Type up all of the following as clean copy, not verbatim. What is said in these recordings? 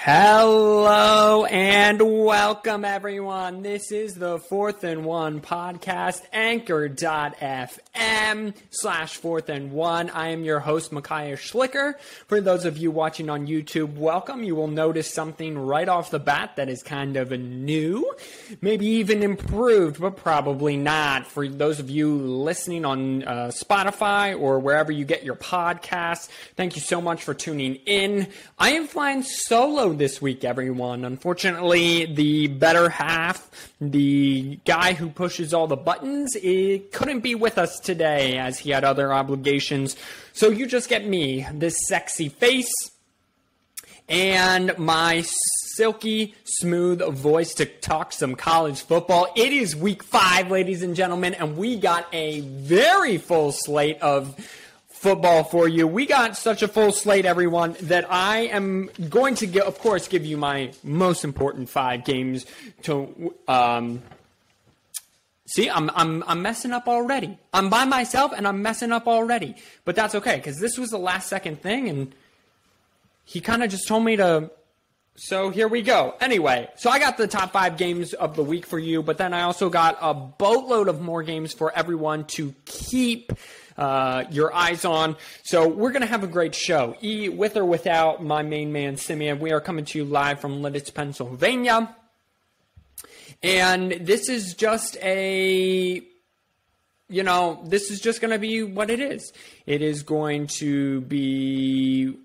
Hello and welcome everyone. This is the 4th and 1 podcast, anchor.fm/4th and 1. I am your host, Micaiah. For those of you watching on YouTube, welcome. You will notice something right off the bat that is kind of new, maybe even improved, but probably not. For those of you listening on Spotify or wherever you get your podcasts, thank you so much for tuning in. I am flying solo this week, everyone. Unfortunately, the better half, the guy who pushes all the buttons, couldn't be with us today as he had other obligations. So you just get me, this sexy face, and my silky smooth voice to talk some college football. It is week 5, ladies and gentlemen, and we got a very full slate of football for you. We got such a full slate, everyone, that I am going to, of course, give you my most important 5 games to. See, I'm messing up already. I'm by myself and I'm messing up already, but that's okay because this was the last second thing, and he kind of just told me to. So here we go. Anyway, so I got the top 5 games of the week for you, but then I also got a boatload of more games for everyone to keep your eyes on. So we're going to have a great show. With or without my main man, Simeon, we are coming to you live from Lidditz, Pennsylvania. And this is just this is just going to be what it is. It is going to be,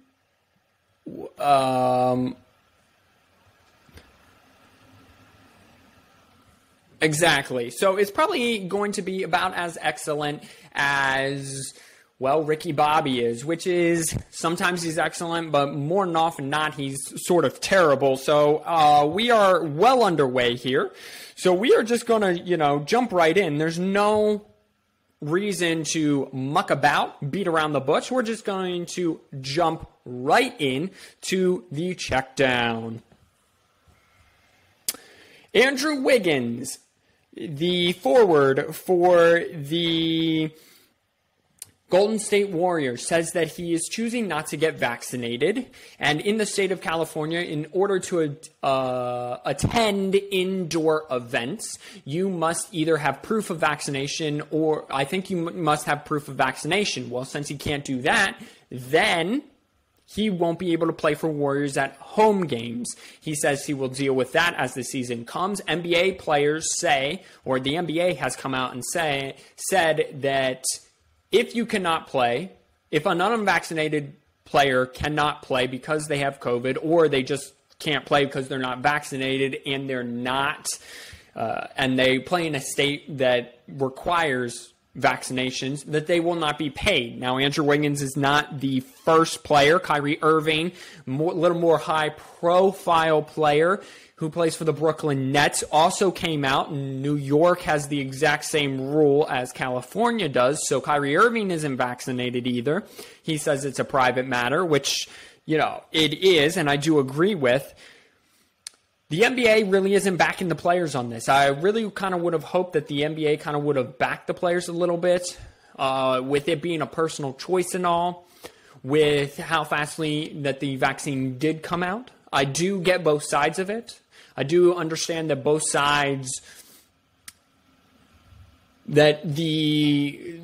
exactly. So it's probably going to be about as excellent as, well, Ricky Bobby is, which is sometimes he's excellent, but more than often not, he's sort of terrible. So we are well underway here. So we are just going to, jump right in. There's no reason to muck about, beat around the bush. We're just going to jump right in to the check down. Andrew Wiggins, the forward for the Golden State Warriors, says that he is choosing not to get vaccinated. And in the state of California, in order to attend indoor events, you must either have proof of vaccination or I think you must have proof of vaccination. Well, since he can't do that, then he won't be able to play for Warriors at home games. He says he will deal with that as the season comes. NBA players say, or the NBA has come out and said that if you cannot play, if an unvaccinated player cannot play because they have COVID, or they just can't play because they're not vaccinated and they're not, and they play in a state that requires vaccinations, that they will not be paid. Now, Andrew Wiggins is not the first player. Kyrie Irving, a little more high-profile player who plays for the Brooklyn Nets, also came out. New York has the exact same rule as California does, so Kyrie Irving isn't vaccinated either. He says it's a private matter, which, it is, and I do agree with. The NBA really isn't backing the players on this. I really kind of would have hoped that the NBA kind of would have backed the players a little bit, with it being a personal choice and all, with how fastly that the vaccine did come out. I do get both sides of it. I do understand that both sides, that the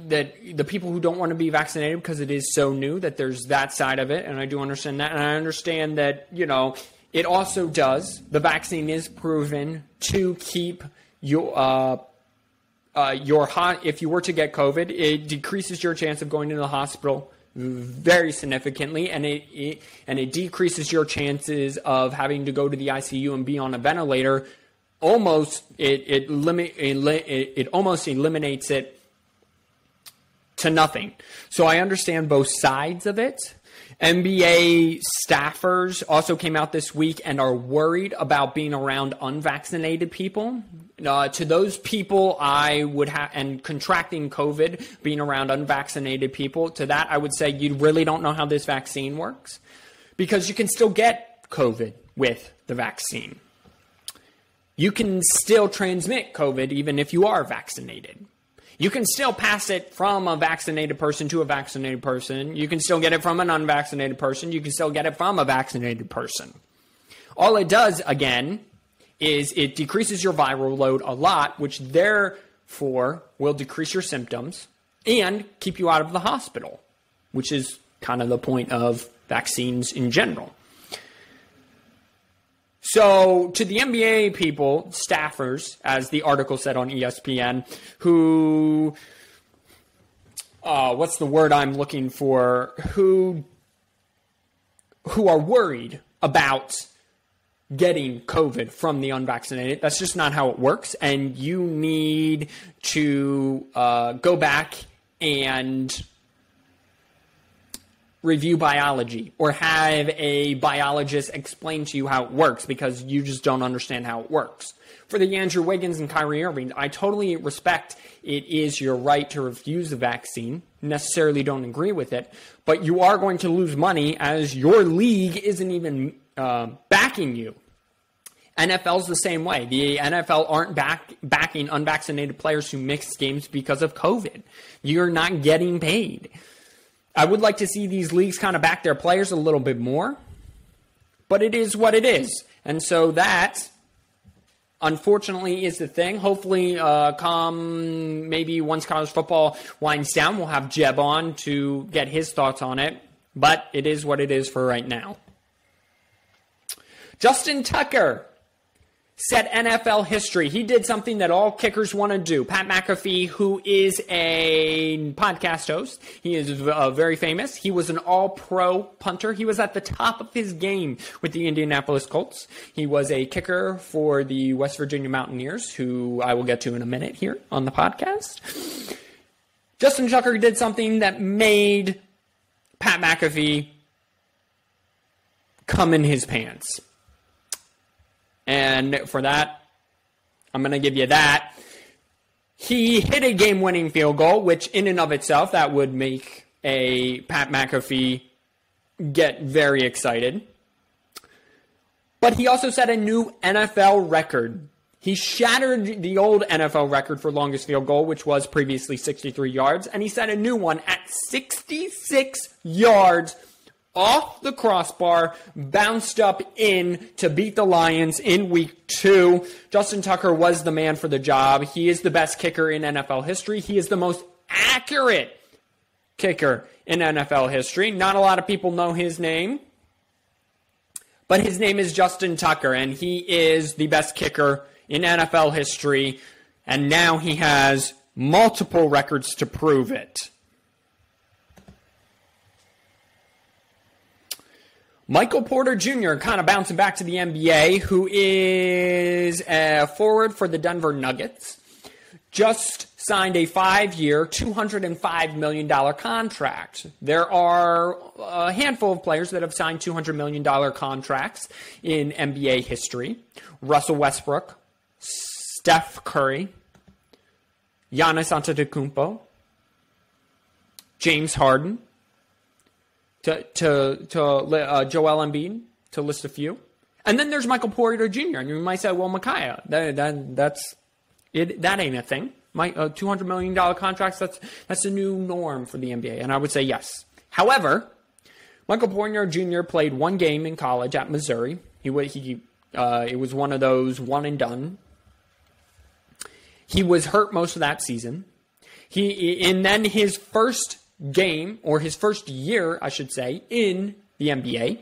people who don't want to be vaccinated because it is so new, that there's that side of it, and I do understand that. And I understand that, it also does. The vaccine is proven to keep your if you were to get COVID, it decreases your chance of going into the hospital very significantly, and it decreases your chances of having to go to the ICU and be on a ventilator. It almost eliminates it to nothing. So I understand both sides of it. NBA staffers also came out this week and are worried about being around unvaccinated people. To those people, I would have, and contracting COVID, being around unvaccinated people, to that I would say you really don't know how this vaccine works, because you can still get COVID with the vaccine. You can still transmit COVID even if you are vaccinated. You can still pass it from a vaccinated person to a vaccinated person. You can still get it from an unvaccinated person. You can still get it from a vaccinated person. All it does, again, is it decreases your viral load a lot, which therefore will decrease your symptoms and keep you out of the hospital, which is kind of the point of vaccines in general. So to the NBA people, staffers, as the article said on ESPN, who, what's the word I'm looking for, who are worried about getting COVID from the unvaccinated. That's just not how it works. And you need to go back and review biology or have a biologist explain to you how it works, because you just don't understand how it works. For the Andrew Wiggins and Kyrie Irving, I totally respect it is your right to refuse the vaccine. Necessarily don't agree with it, but you are going to lose money as your league isn't even backing you. NFL's the same way. The NFL aren't backing unvaccinated players who miss games because of COVID. You're not getting paid. I would like to see these leagues kind of back their players a little bit more, but it is what it is. And so that, unfortunately, is the thing. Hopefully, come maybe once college football winds down, we'll have Jeb on to get his thoughts on it. But it is what it is for right now. Justin Tucker set NFL history. He did something that all kickers want to do. Pat McAfee, who is a podcast host, he is very famous. He was an all-pro punter. He was at the top of his game with the Indianapolis Colts. He was a kicker for the West Virginia Mountaineers, who I will get to in a minute here on the podcast. Justin Tucker did something that made Pat McAfee come in his pants. And for that, I'm going to give you that. He hit a game-winning field goal, which in and of itself, that would make a Pat McAfee get very excited. But he also set a new NFL record. He shattered the old NFL record for longest field goal, which was previously 63 yards, and he set a new one at 66 yards off the crossbar, bounced up in to beat the Lions in week 2. Justin Tucker was the man for the job. He is the best kicker in NFL history. He is the most accurate kicker in NFL history. Not a lot of people know his name, but his name is Justin Tucker, and he is the best kicker in NFL history, and now he has multiple records to prove it. Michael Porter Jr., kind of bouncing back to the NBA, who is a forward for the Denver Nuggets, just signed a 5-year, $205 million contract. There are a handful of players that have signed $200 million contracts in NBA history. Russell Westbrook, Steph Curry, Giannis Antetokounmpo, James Harden, to Joel Embiid, to list a few. And then there's Michael Porter Jr. And you might say, well, Micaiah, that's it. That ain't a thing. $200 million contracts, that's a new norm for the NBA. And I would say yes. However, Michael Porter Jr. played one game in college at Missouri. It was one of those one and done. He was hurt most of that season. And then his first game, or his first year, I should say, in the NBA,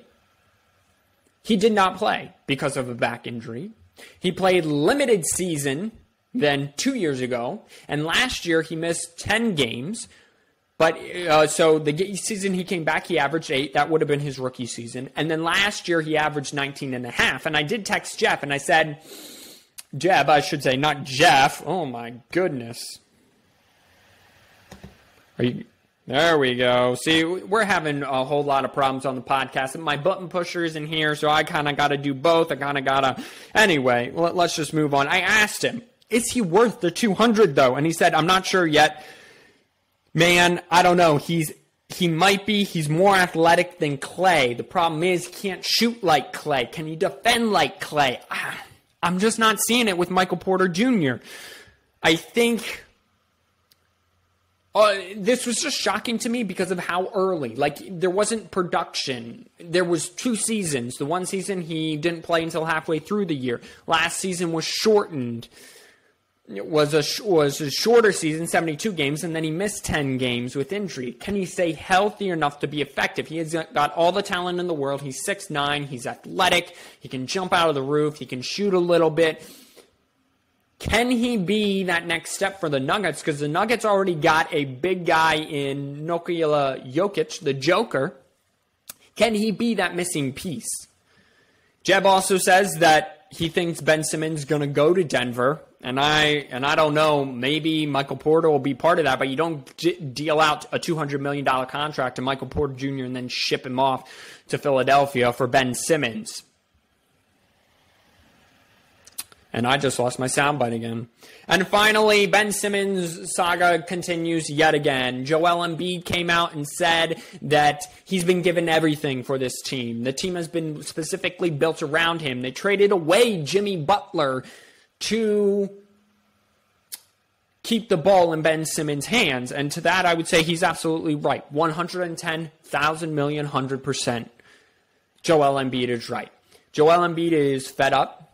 he did not play because of a back injury. He played limited season then 2 years ago, and last year he missed 10 games. But so the season he came back, he averaged 8. That would have been his rookie season. And then last year he averaged 19.5. And I did text Jeff, and I said, Jeb, I should say, not Jeff. Oh my goodness. There we go. See, we're having a whole lot of problems on the podcast. And my button pusher is in here, so I kind of got to do both. Anyway, let's just move on. I asked him, is he worth the 200 though? And he said, I'm not sure yet. Man, I don't know. He might be. He's more athletic than Clay. The problem is he can't shoot like Clay. Can he defend like Clay? I'm just not seeing it with Michael Porter Jr. I think This was just shocking to me because of how early. Like, there wasn't production. There was 2 seasons. The one season he didn't play until halfway through the year. Last season was shortened. It was a shorter season, 72 games, and then he missed 10 games with injury. Can he stay healthy enough to be effective? He has got all the talent in the world. He's 6'9". He's athletic. He can jump out of the roof. He can shoot a little bit. Can he be that next step for the Nuggets? Because the Nuggets already got a big guy in Nikola Jokic, the Joker. Can he be that missing piece? Jeb also says that he thinks Ben Simmons is going to go to Denver. And I don't know, maybe Michael Porter will be part of that, but you don't deal out a $200 million contract to Michael Porter Jr. and then ship him off to Philadelphia for Ben Simmons. And I just lost my soundbite again. And finally, Ben Simmons' saga continues yet again. Joel Embiid came out and said that he's been given everything for this team. The team has been specifically built around him. They traded away Jimmy Butler to keep the ball in Ben Simmons' hands. And to that, I would say he's absolutely right. 110,000 million, 100%. Joel Embiid is right. Joel Embiid is fed up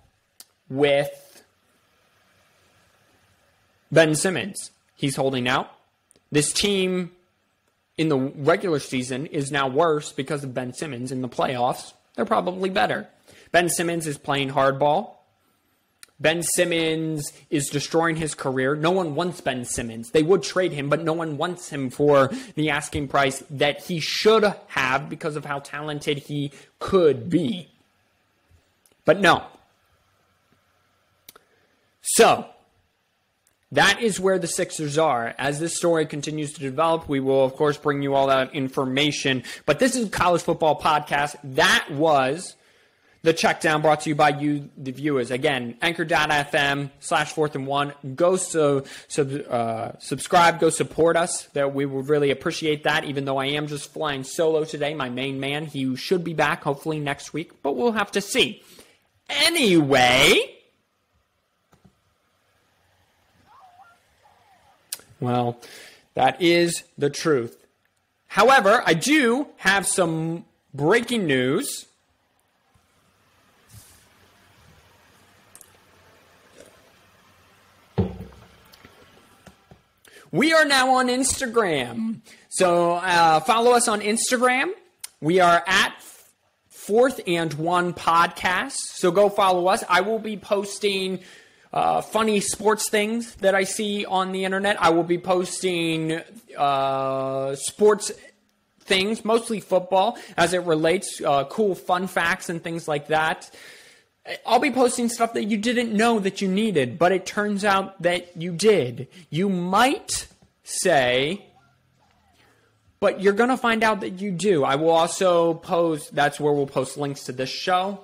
with Ben Simmons. He's holding out. This team in the regular season is now worse because of Ben Simmons. In the playoffs, they're probably better. Ben Simmons is playing hardball. Ben Simmons is destroying his career. No one wants Ben Simmons. They would trade him, but no one wants him for the asking price that he should have because of how talented he could be. But no. So, that is where the Sixers are. As this story continues to develop, we will, of course, bring you all that information. But this is a college football podcast. That was the Checkdown brought to you by you, the viewers. Again, anchor.fm/4th&1. Go subscribe. Go support us. That we would really appreciate that, even though I am just flying solo today. My main man, he should be back hopefully next week, but we'll have to see. Anyway, well, that is the truth. However, I do have some breaking news. We are now on Instagram. So follow us on Instagram. We are at 4th and 1 Podcast. So go follow us. I will be posting funny sports things that I see on the internet. I will be posting sports things, mostly football, as it relates, cool fun facts and things like that. I'll be posting stuff that you didn't know that you needed, but it turns out that you did. You might say, but you're going to find out that you do. I will also post, that's where we'll post links to this show.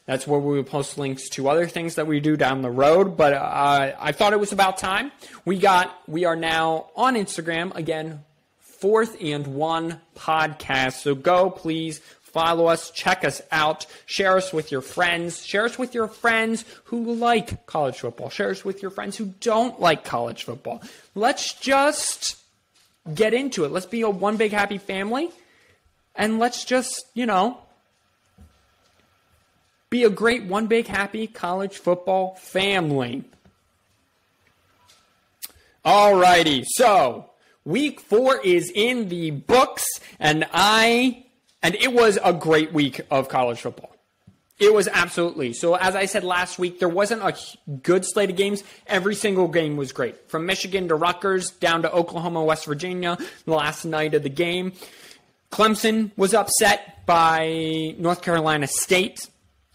That's where we will post links to other things that we do down the road. But I thought it was about time. We are now on Instagram, again, 4th and 1 Podcast. So go, please. Follow us, check us out, share us with your friends. Share us with your friends who like college football. Share us with your friends who don't like college football. Let's just get into it. Let's be a one big happy family. And let's just, be a great one big happy college football family. Alrighty, so week 4 is in the books, and it was a great week of college football. It was absolutely. So as I said last week, there wasn't a good slate of games. Every single game was great. From Michigan to Rutgers, down to Oklahoma, West Virginia, the last night of the game. Clemson was upset by North Carolina State.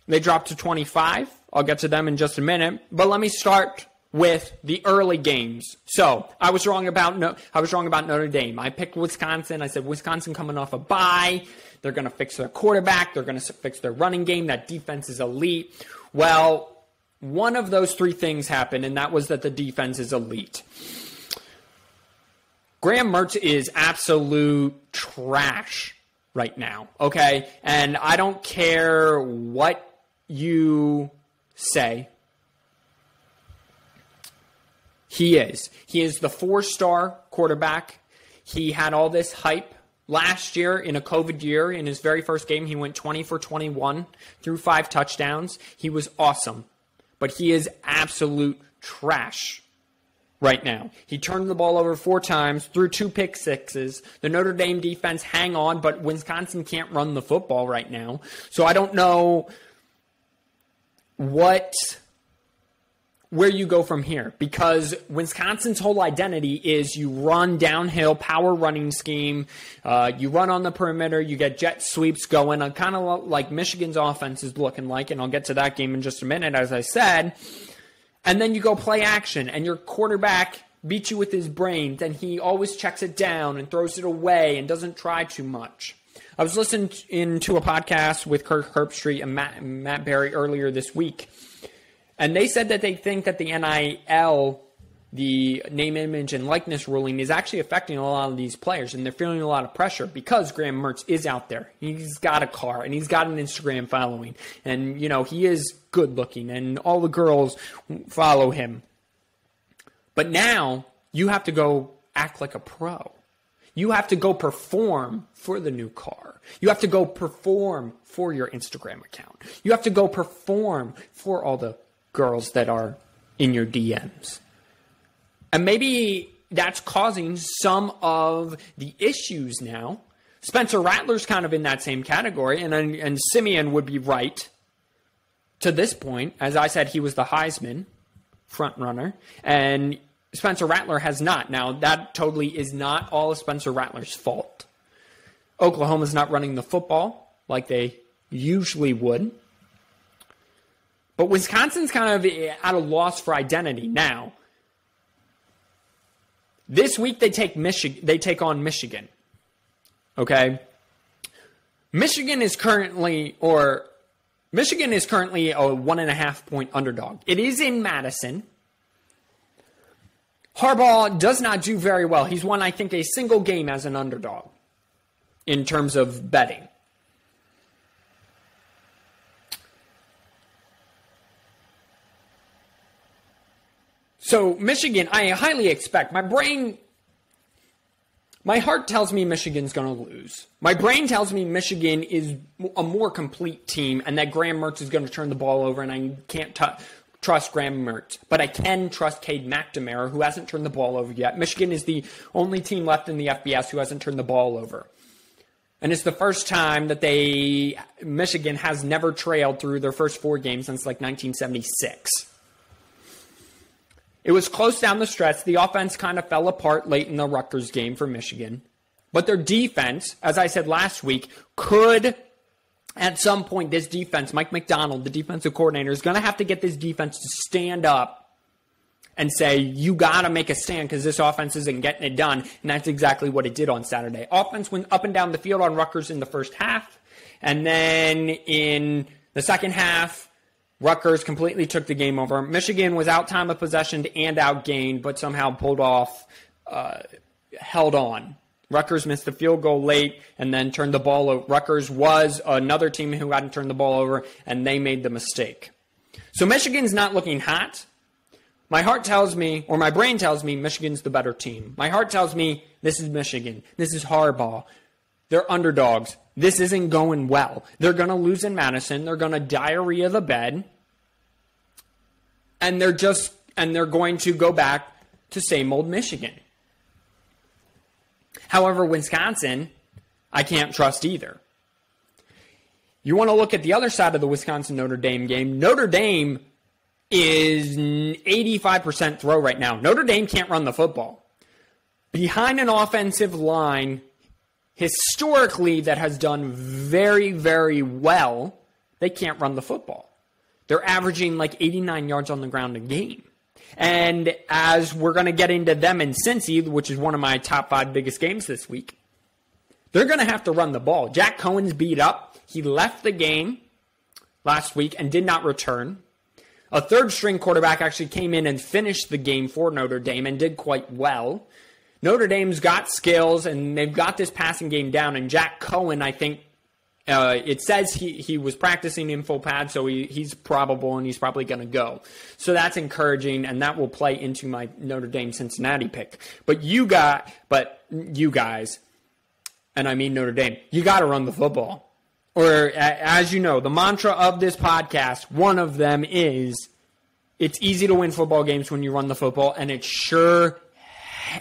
They dropped to 25. I'll get to them in just a minute. But let me start with the early games. So I was wrong about Notre Dame. I picked Wisconsin. I said Wisconsin coming off a bye. They're going to fix their quarterback. They're going to fix their running game. That defense is elite. Well, one of those 3 things happened, and that was that the defense is elite. Graham Mertz is absolute trash right now, okay? And I don't care what you say. He is. He is the 4-star quarterback he had all this hype. Last year, in a COVID year, in his very first game, he went 20 for 21, threw 5 touchdowns. He was awesome. But he is absolute trash right now. He turned the ball over 4 times, threw 2 pick sixes. The Notre Dame defense hang on, but Wisconsin can't run the football right now. So I don't know where you go from here, because Wisconsin's whole identity is you run downhill, power running scheme, you run on the perimeter, you get jet sweeps going, kind of like Michigan's offense is looking like, and I'll get to that game in just a minute, as I said, and then you go play action, and your quarterback beats you with his brains, and he always checks it down and throws it away and doesn't try too much. I was listening to a podcast with Kirk Herbstreit and Matt Berry earlier this week, and they said that they think that the NIL, the name, image, and likeness ruling, is actually affecting a lot of these players, and they're feeling a lot of pressure because Graham Mertz is out there. He's got a car, and he's got an Instagram following, and, he is good looking, and all the girls follow him. But now, you have to go act like a pro. You have to go perform for the new car. You have to go perform for your Instagram account. You have to go perform for all the girls that are in your DMs. And maybe that's causing some of the issues now. Spencer Rattler's kind of in that same category, and Simeon would be right to this point. As I said, he was the Heisman front runner, and Spencer Rattler has not. Now, that totally is not all of Spencer Rattler's fault. Oklahoma's not running the football like they usually would. But Wisconsin's kind of at a loss for identity now. This week they take on Michigan. Okay? Michigan is currently a 1.5 point underdog. It is in Madison. Harbaugh does not do very well. He's won, I think, a single game as an underdog in terms of betting. So Michigan, I highly expect. My heart tells me Michigan's going to lose. My brain tells me Michigan is a more complete team and that Graham Mertz is going to turn the ball over, and I can't trust Graham Mertz. But I can trust Cade McNamara, who hasn't turned the ball over yet. Michigan is the only team left in the FBS who hasn't turned the ball over. And it's the first time that Michigan has never trailed through their first 4 games since like 1976. It was close down the stretch. The offense kind of fell apart late in the Rutgers game for Michigan. But their defense, as I said last week, could, at some point, this defense, Mike McDonald, the defensive coordinator, is going to have to get this defense to stand up and say, you got to make a stand because this offense isn't getting it done. And that's exactly what it did on Saturday. Offense went up and down the field on Rutgers in the first half. And then in the second half, Rutgers completely took the game over. Michigan was out time of possession and outgained, but somehow pulled off, held on. Rutgers missed the field goal late and then turned the ball over. Rutgers was another team who hadn't turned the ball over, and they made the mistake. So Michigan's not looking hot. My heart tells me, or my brain tells me, Michigan's the better team. My heart tells me this is Michigan. This is Harbaugh. They're underdogs. This isn't going well. They're going to lose in Madison. They're going to diarrhea the bed. And they're going to go back to same old Michigan. However, Wisconsin, I can't trust either. You want to look at the other side of the Wisconsin-Notre Dame game. Notre Dame is 85% throw right now. Notre Dame can't run the football. Behind an offensive line historically that has done very, very well, they can't run the football. They're averaging like 89 yards on the ground a game. And as we're going to get into them in Cincy, which is one of my top 5 biggest games this week, they're going to have to run the ball. Jack Cohen's beat up. He left the game last week and did not return. A third-string quarterback actually came in and finished the game for Notre Dame and did quite well. Notre Dame's got skills, and they've got this passing game down, and Jack Cohen, I think, It says he was practicing in full pad, so he's probable, and he's probably going to go. So that's encouraging, and that will play into my Notre Dame Cincinnati pick. But you guys, and I mean Notre Dame, you got to run the football. Or, as you know, the mantra of this podcast, one of them is, it's easy to win football games when you run the football, and it sure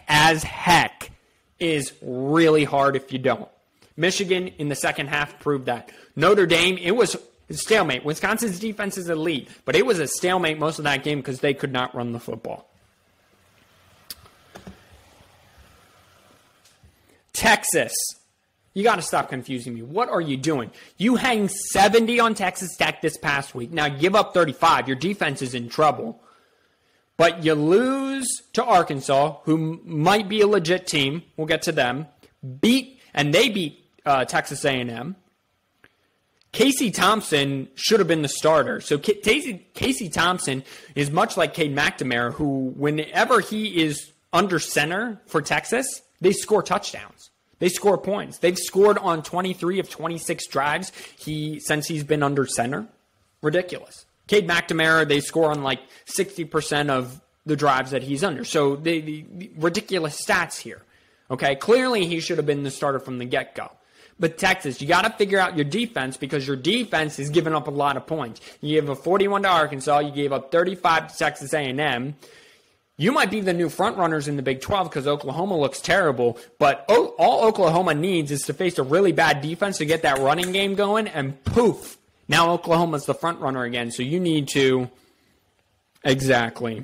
as heck is really hard if you don't. Michigan in the second half proved that. Notre Dame, it was a stalemate. Wisconsin's defense is elite, but it was a stalemate most of that game because they could not run the football. Texas. You got to stop confusing me. What are you doing? You hang 70 on Texas Tech this past week. Now give up 35. Your defense is in trouble. But you lose to Arkansas, who might be a legit team. We'll get to them. They beat Texas A&M. Casey Thompson should have been the starter. So Casey Thompson is much like Cade McNamara, who whenever he is under center for Texas, they score touchdowns. They score points. They've scored on 23 of 26 drives since he's been under center. Ridiculous. Cade McNamara, they score on like 60% of the drives that he's under. So the ridiculous stats here. Okay, clearly he should have been the starter from the get-go. But Texas, you got to figure out your defense because your defense is giving up a lot of points. You gave up 41 to Arkansas. You gave up 35 to Texas A&M. You might be the new front runners in the Big 12 because Oklahoma looks terrible. But all Oklahoma needs is to face a really bad defense to get that running game going. And poof, now Oklahoma's the front runner again. So you need to exactly.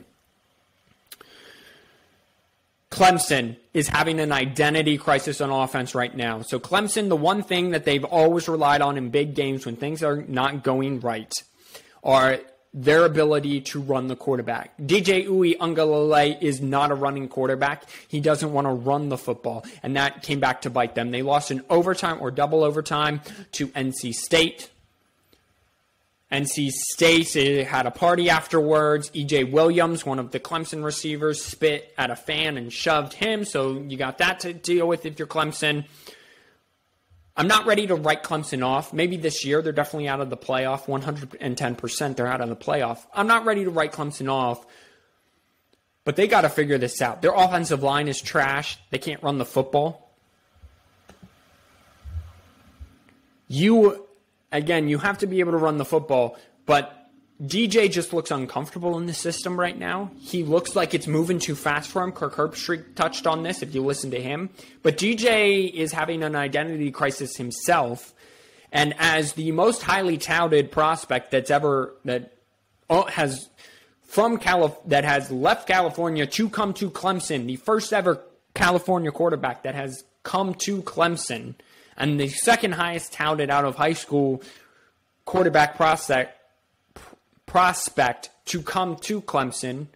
Clemson is having an identity crisis on offense right now. So Clemson, the one thing that they've always relied on in big games when things are not going right are their ability to run the quarterback. DJ Uiagalelei is not a running quarterback. He doesn't want to run the football, and that came back to bite them. They lost in overtime or double overtime to NC State. NC State had a party afterwards. E.J. Williams, one of the Clemson receivers, spit at a fan and shoved him. So you got that to deal with if you're Clemson. I'm not ready to write Clemson off. Maybe this year they're definitely out of the playoff. 110% they're out of the playoff. I'm not ready to write Clemson off. But they got to figure this out. Their offensive line is trash. They can't run the football. Again, you have to be able to run the football, but DJ just looks uncomfortable in the system right now. He looks like it's moving too fast for him. Kirk Herbstreit touched on this if you listen to him. But DJ is having an identity crisis himself, and as the most highly touted prospect that has left California to come to Clemson, the first ever California quarterback that has come to Clemson, and the second highest touted out of high school quarterback prospect to come to Clemson,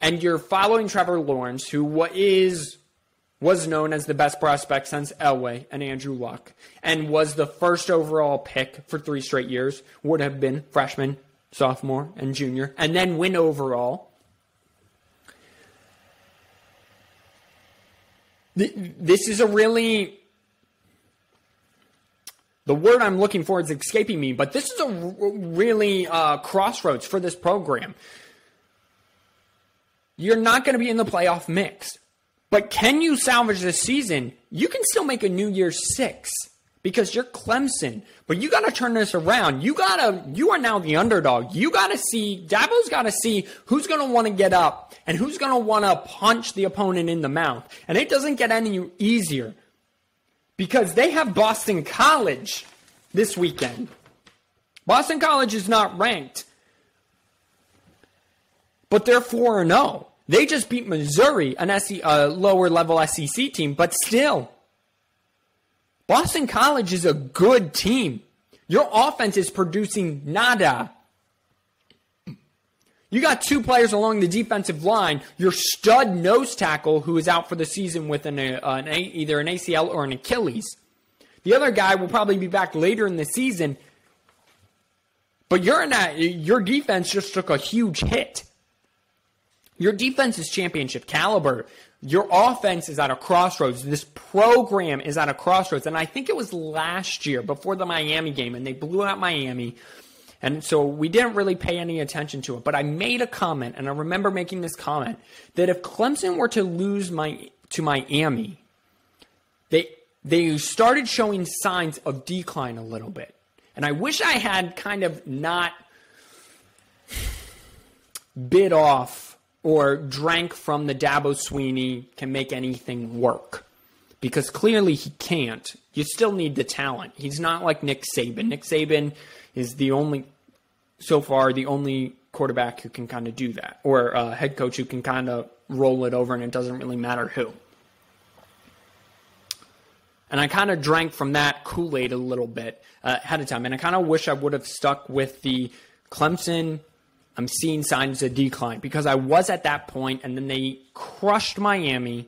and you're following Trevor Lawrence, who was known as the best prospect since Elway and Andrew Luck, and was the first overall pick for 3 straight years, would have been freshman, sophomore, and junior, and then win overall. This is a really... The word I'm looking for is escaping me, but this is a really crossroads for this program. You're not going to be in the playoff mix, but can you salvage this season? You can still make a New Year's 6 because you're Clemson, but you got to turn this around. You are now the underdog. Dabo's got to see who's going to want to get up and who's going to want to punch the opponent in the mouth, and it doesn't get any easier. Because they have Boston College this weekend. Boston College is not ranked. But they're 4-0. They just beat Missouri, a lower-level SEC team, but still. Boston College is a good team. Your offense is producing nada. You got 2 players along the defensive line. Your stud nose tackle, who is out for the season with either an ACL or an Achilles. The other guy will probably be back later in the season. But your defense just took a huge hit. Your defense is championship caliber. Your offense is at a crossroads. This program is at a crossroads. And I think it was last year before the Miami game, and they blew out Miami. And so we didn't really pay any attention to it. But I made a comment, and I remember making this comment, that if Clemson were to lose to Miami, they started showing signs of decline a little bit. And I wish I had kind of not bit off or drank from the Dabo Swinney can make anything work. Because clearly he can't. You still need the talent. He's not like Nick Saban. Nick Saban is so far the only quarterback who can kind of do that. Or a head coach who can kind of roll it over and it doesn't really matter who. And I kind of drank from that Kool-Aid a little bit ahead of time. And I kind of wish I would have stuck with the Clemson, I'm seeing signs of decline. Because I was at that point, and then they crushed Miami,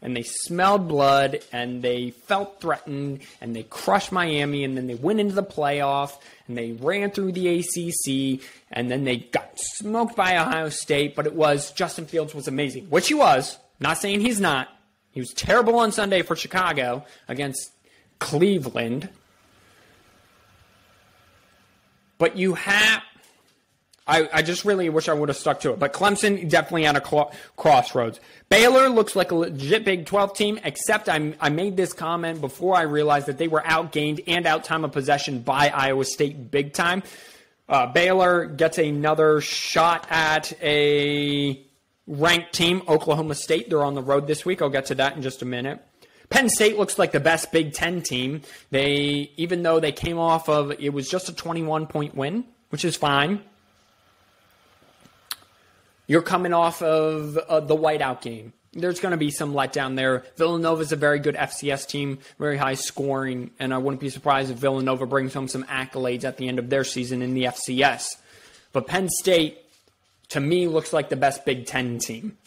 and they smelled blood, and they felt threatened, and they crushed Miami, and then they went into the playoff, and they ran through the ACC, and then they got smoked by Ohio State. But it was, Justin Fields was amazing, which he was. Not saying he's not. He was terrible on Sunday for Chicago against Cleveland. But you have... I just really wish I would have stuck to it. But Clemson definitely at a crossroads. Baylor looks like a legit Big 12 team, except I made this comment before I realized that they were outgained and out time of possession by Iowa State big time. Baylor gets another shot at a ranked team, Oklahoma State. They're on the road this week. I'll get to that in just a minute. Penn State looks like the best Big Ten team. Even though they came off of, it was just a 21-point win, which is fine. You're coming off of the whiteout game. There's going to be some letdown there. Villanova's a very good FCS team, very high scoring, and I wouldn't be surprised if Villanova brings home some accolades at the end of their season in the FCS. But Penn State, to me, looks like the best Big Ten team.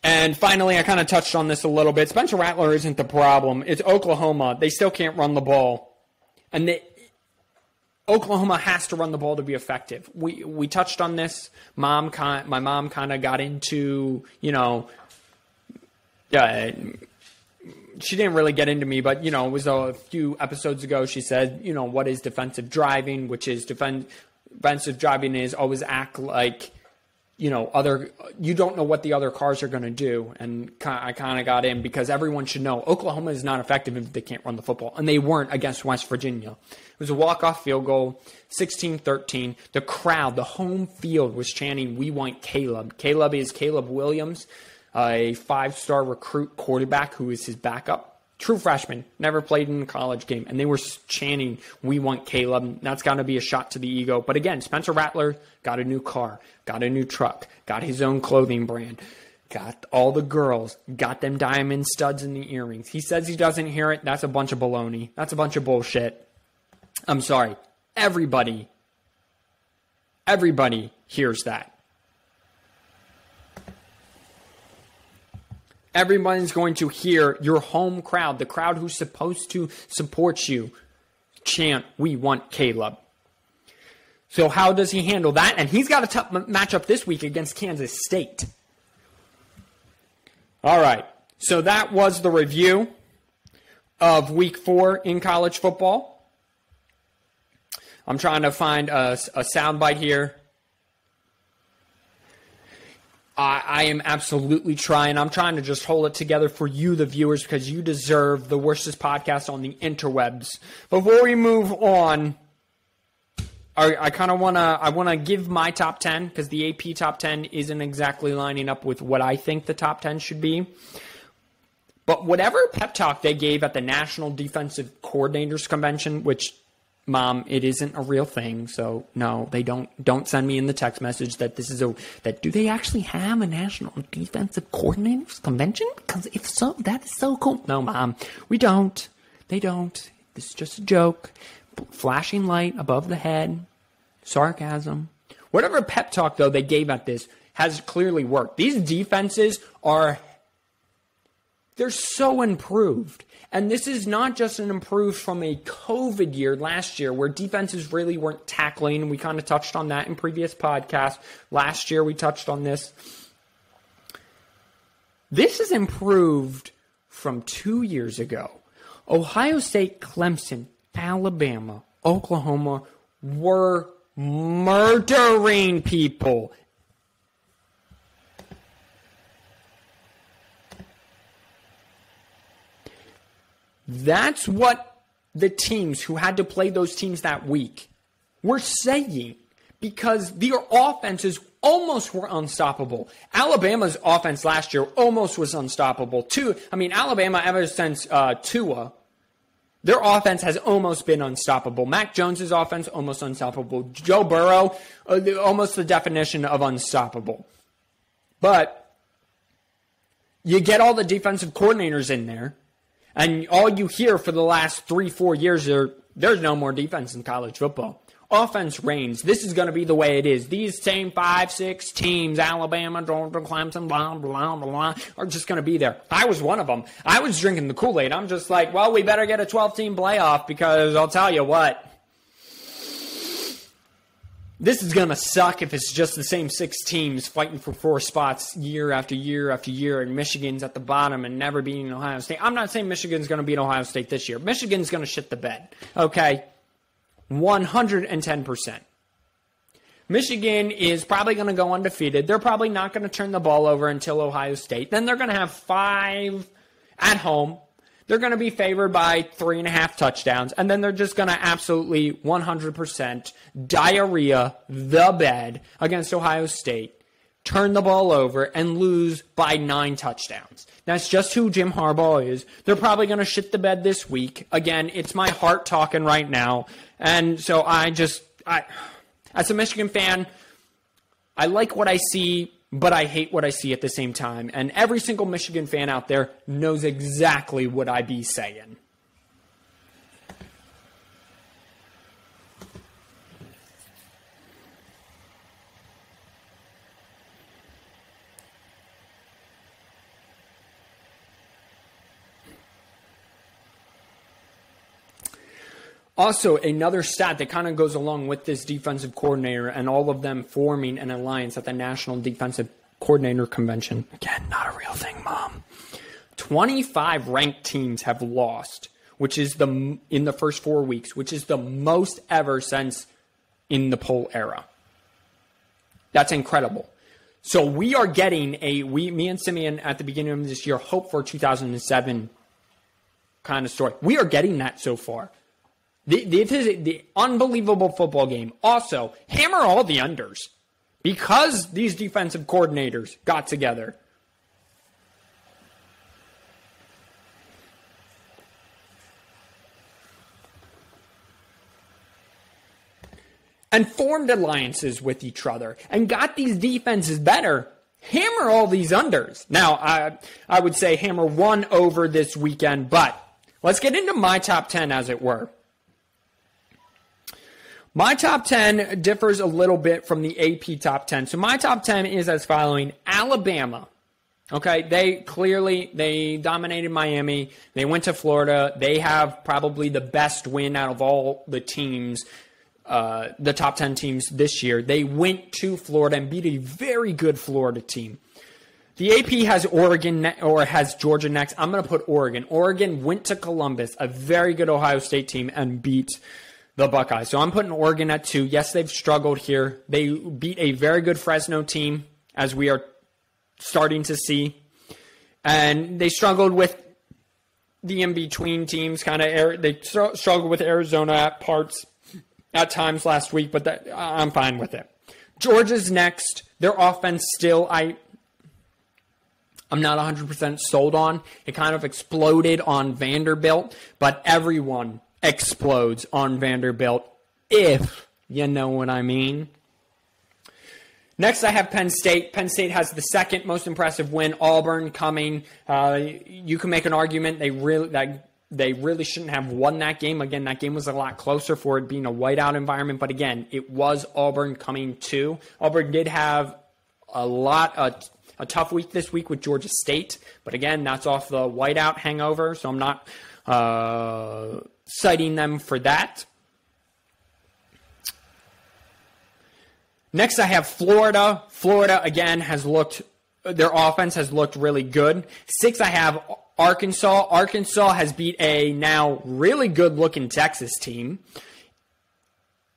And finally, I kind of touched on this a little bit. Spencer Rattler isn't the problem. It's Oklahoma. They still can't run the ball. And Oklahoma has to run the ball to be effective. We touched on this. My mom kind of got into, she didn't really get into me, but, it was a few episodes ago. She said, what is defensive driving, which is defensive driving is always act like, you don't know what the other cars are going to do. And I kind of got in because everyone should know Oklahoma is not effective if they can't run the football. And they weren't against West Virginia. It was a walk-off field goal, 16-13. The crowd, the home field was chanting, "We want Caleb." Caleb is Caleb Williams, a 5-star recruit quarterback who is his backup. True freshman, never played in a college game. And they were chanting, "We want Caleb." That's got to be a shot to the ego. But again, Spencer Rattler got a new car, got a new truck, got his own clothing brand, got all the girls, got them diamond studs in the earrings. He says he doesn't hear it. That's a bunch of baloney. That's a bunch of bullshit. I'm sorry. Everybody hears that. Everyone's going to hear your home crowd, the crowd who's supposed to support you, chant, "We want Caleb." So how does he handle that? And he's got a tough matchup this week against Kansas State. All right. So that was the review of Week 4 in college football. I'm trying to find a soundbite here. I am absolutely trying. I'm trying to just hold it together for you, the viewers, because you deserve the worstest podcast on the interwebs. Before we move on, I kind of want to give my top 10 because the AP top 10 isn't exactly lining up with what I think the top 10 should be. But whatever pep talk they gave at the National Defensive Coordinators Convention, which, Mom, it isn't a real thing, so no, they don't send me in the text message that do they actually have a National Defensive Coordinators Convention? Because if so, that is so cool. No, Mom, we don't. They don't. This is just a joke. Flashing light above the head. Sarcasm. Whatever pep talk, though, they gave at this has clearly worked. These defenses They're so improved. And this is not just an improved from a COVID year last year where defenses really weren't tackling. We kind of touched on that in previous podcasts. Last year we touched on this. This is improved from 2 years ago. Ohio State, Clemson, Alabama, Oklahoma were murdering people. That's what the teams who had to play those teams that week were saying, because their offenses almost were unstoppable. Alabama's offense last year almost was unstoppable too. I mean, Alabama, ever since Tua, their offense has almost been unstoppable. Mac Jones's offense, almost unstoppable. Joe Burrow, almost the definition of unstoppable. But you get all the defensive coordinators in there, and all you hear for the last 3-4 years there's no more defense in college football. Offense reigns. This is going to be the way it is. These same 5-6 teams, Alabama, Georgia, Clemson, blah, blah, blah, are just going to be there. I was one of them. I was drinking the Kool-Aid. I'm just like, well, we better get a 12-team playoff because I'll tell you what. This is going to suck if it's just the same 6 teams fighting for 4 spots year after year after year, and Michigan's at the bottom and never beating Ohio State. I'm not saying Michigan's going to beat Ohio State this year. Michigan's going to shit the bed, okay? 110%. Michigan is probably going to go undefeated. They're probably not going to turn the ball over until Ohio State. Then they're going to have 5 at home. They're going to be favored by 3.5 touchdowns, and then they're just going to absolutely 100% diarrhea the bed against Ohio State, turn the ball over, and lose by 9 touchdowns. That's just who Jim Harbaugh is. They're probably going to shit the bed this week. Again, it's my heart talking right now, and so I as a Michigan fan, I like what I see, but I hate what I see at the same time. And every single Michigan fan out there knows exactly what I be saying. Also, another stat that kind of goes along with this defensive coordinator and all of them forming an alliance at the National Defensive Coordinator Convention. Again, not a real thing, Mom. 25 ranked teams have lost, which is in the first 4 weeks, which is the most ever since in the poll era. That's incredible. So we are getting me and Simeon at the beginning of this year hope for 2007 kind of story. We are getting that so far. The unbelievable football game. Also, hammer all the unders because these defensive coordinators got together. And formed alliances with each other and got these defenses better. Hammer all these unders. Now, I would say hammer one over this weekend, but let's get into my top 10, as it were. My top 10 differs a little bit from the AP top 10. So my top 10 is as following. Alabama. Okay, they dominated Miami. They went to Florida. They have probably the best win out of all the teams, the top 10 teams this year. They went to Florida and beat a very good Florida team. The AP has has Georgia next. I'm going to put Oregon. Oregon went to Columbus, a very good Ohio State team, and beat the Buckeyes. So I'm putting Oregon at 2. Yes, they've struggled here. They beat a very good Fresno team, as we are starting to see. And they struggled with the in-between teams. They struggled with Arizona at times last week, but I'm fine with it. Georgia's next. Their offense still, I'm not 100% sold on. It kind of exploded on Vanderbilt, but everyone explodes on Vanderbilt, if you know what I mean. Next, I have Penn State. Penn State has the second most impressive win. Auburn coming. You can make an argument they really shouldn't have won that game. Again, that game was a lot closer for it being a whiteout environment, but again, it was Auburn coming too. Auburn did have a tough week this week with Georgia State. But again, that's off the whiteout hangover, so I'm not citing them for that. Next, I have Florida. Florida, again, their offense has looked really good. 6, I have Arkansas. Arkansas has beat a now really good-looking Texas team.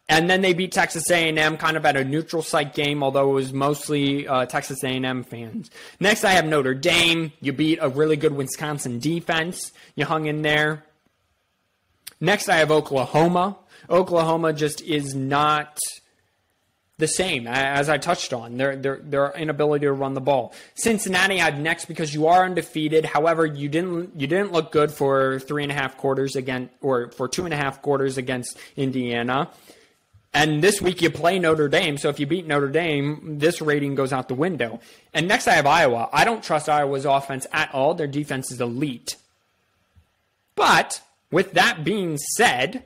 And then they beat Texas A&M kind of at a neutral site game, although it was mostly Texas A&M fans. Next, I have Notre Dame. You beat a really good Wisconsin defense. You hung in there. Next, I have Oklahoma. Oklahoma just is not the same, as I touched on. Their inability to run the ball. Cincinnati I have next because you are undefeated. However, you didn't look good for 3.5 quarters for 2.5 quarters against Indiana. And this week you play Notre Dame, so if you beat Notre Dame, this rating goes out the window. And next I have Iowa. I don't trust Iowa's offense at all. Their defense is elite. But with that being said,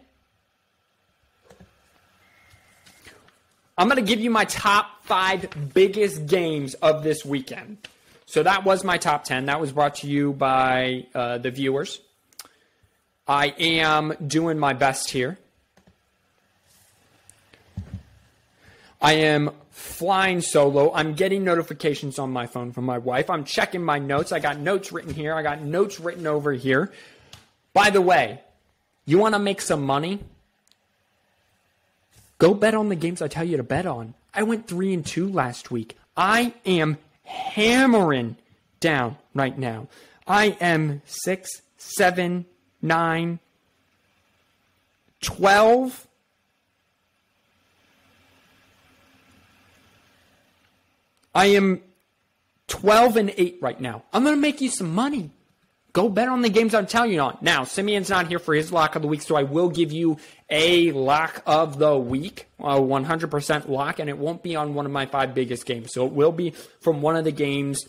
I'm going to give you my top 5 biggest games of this weekend. So that was my top 10. That was brought to you by the viewers. I am doing my best here. I am flying solo. I'm getting notifications on my phone from my wife. I'm checking my notes. I got notes written here. I got notes written over here. By the way, you want to make some money? Go bet on the games I tell you to bet on. I went 3-2 last week. I am hammering down right now. I am 6, 7, 9, 12. I am 12-8 right now. I'm going to make you some money. Go bet on the games I'm telling you on. Now, Simeon's not here for his lock of the week, so I will give you a lock of the week, a 100% lock, and it won't be on one of my 5 biggest games. So it will be from one of the games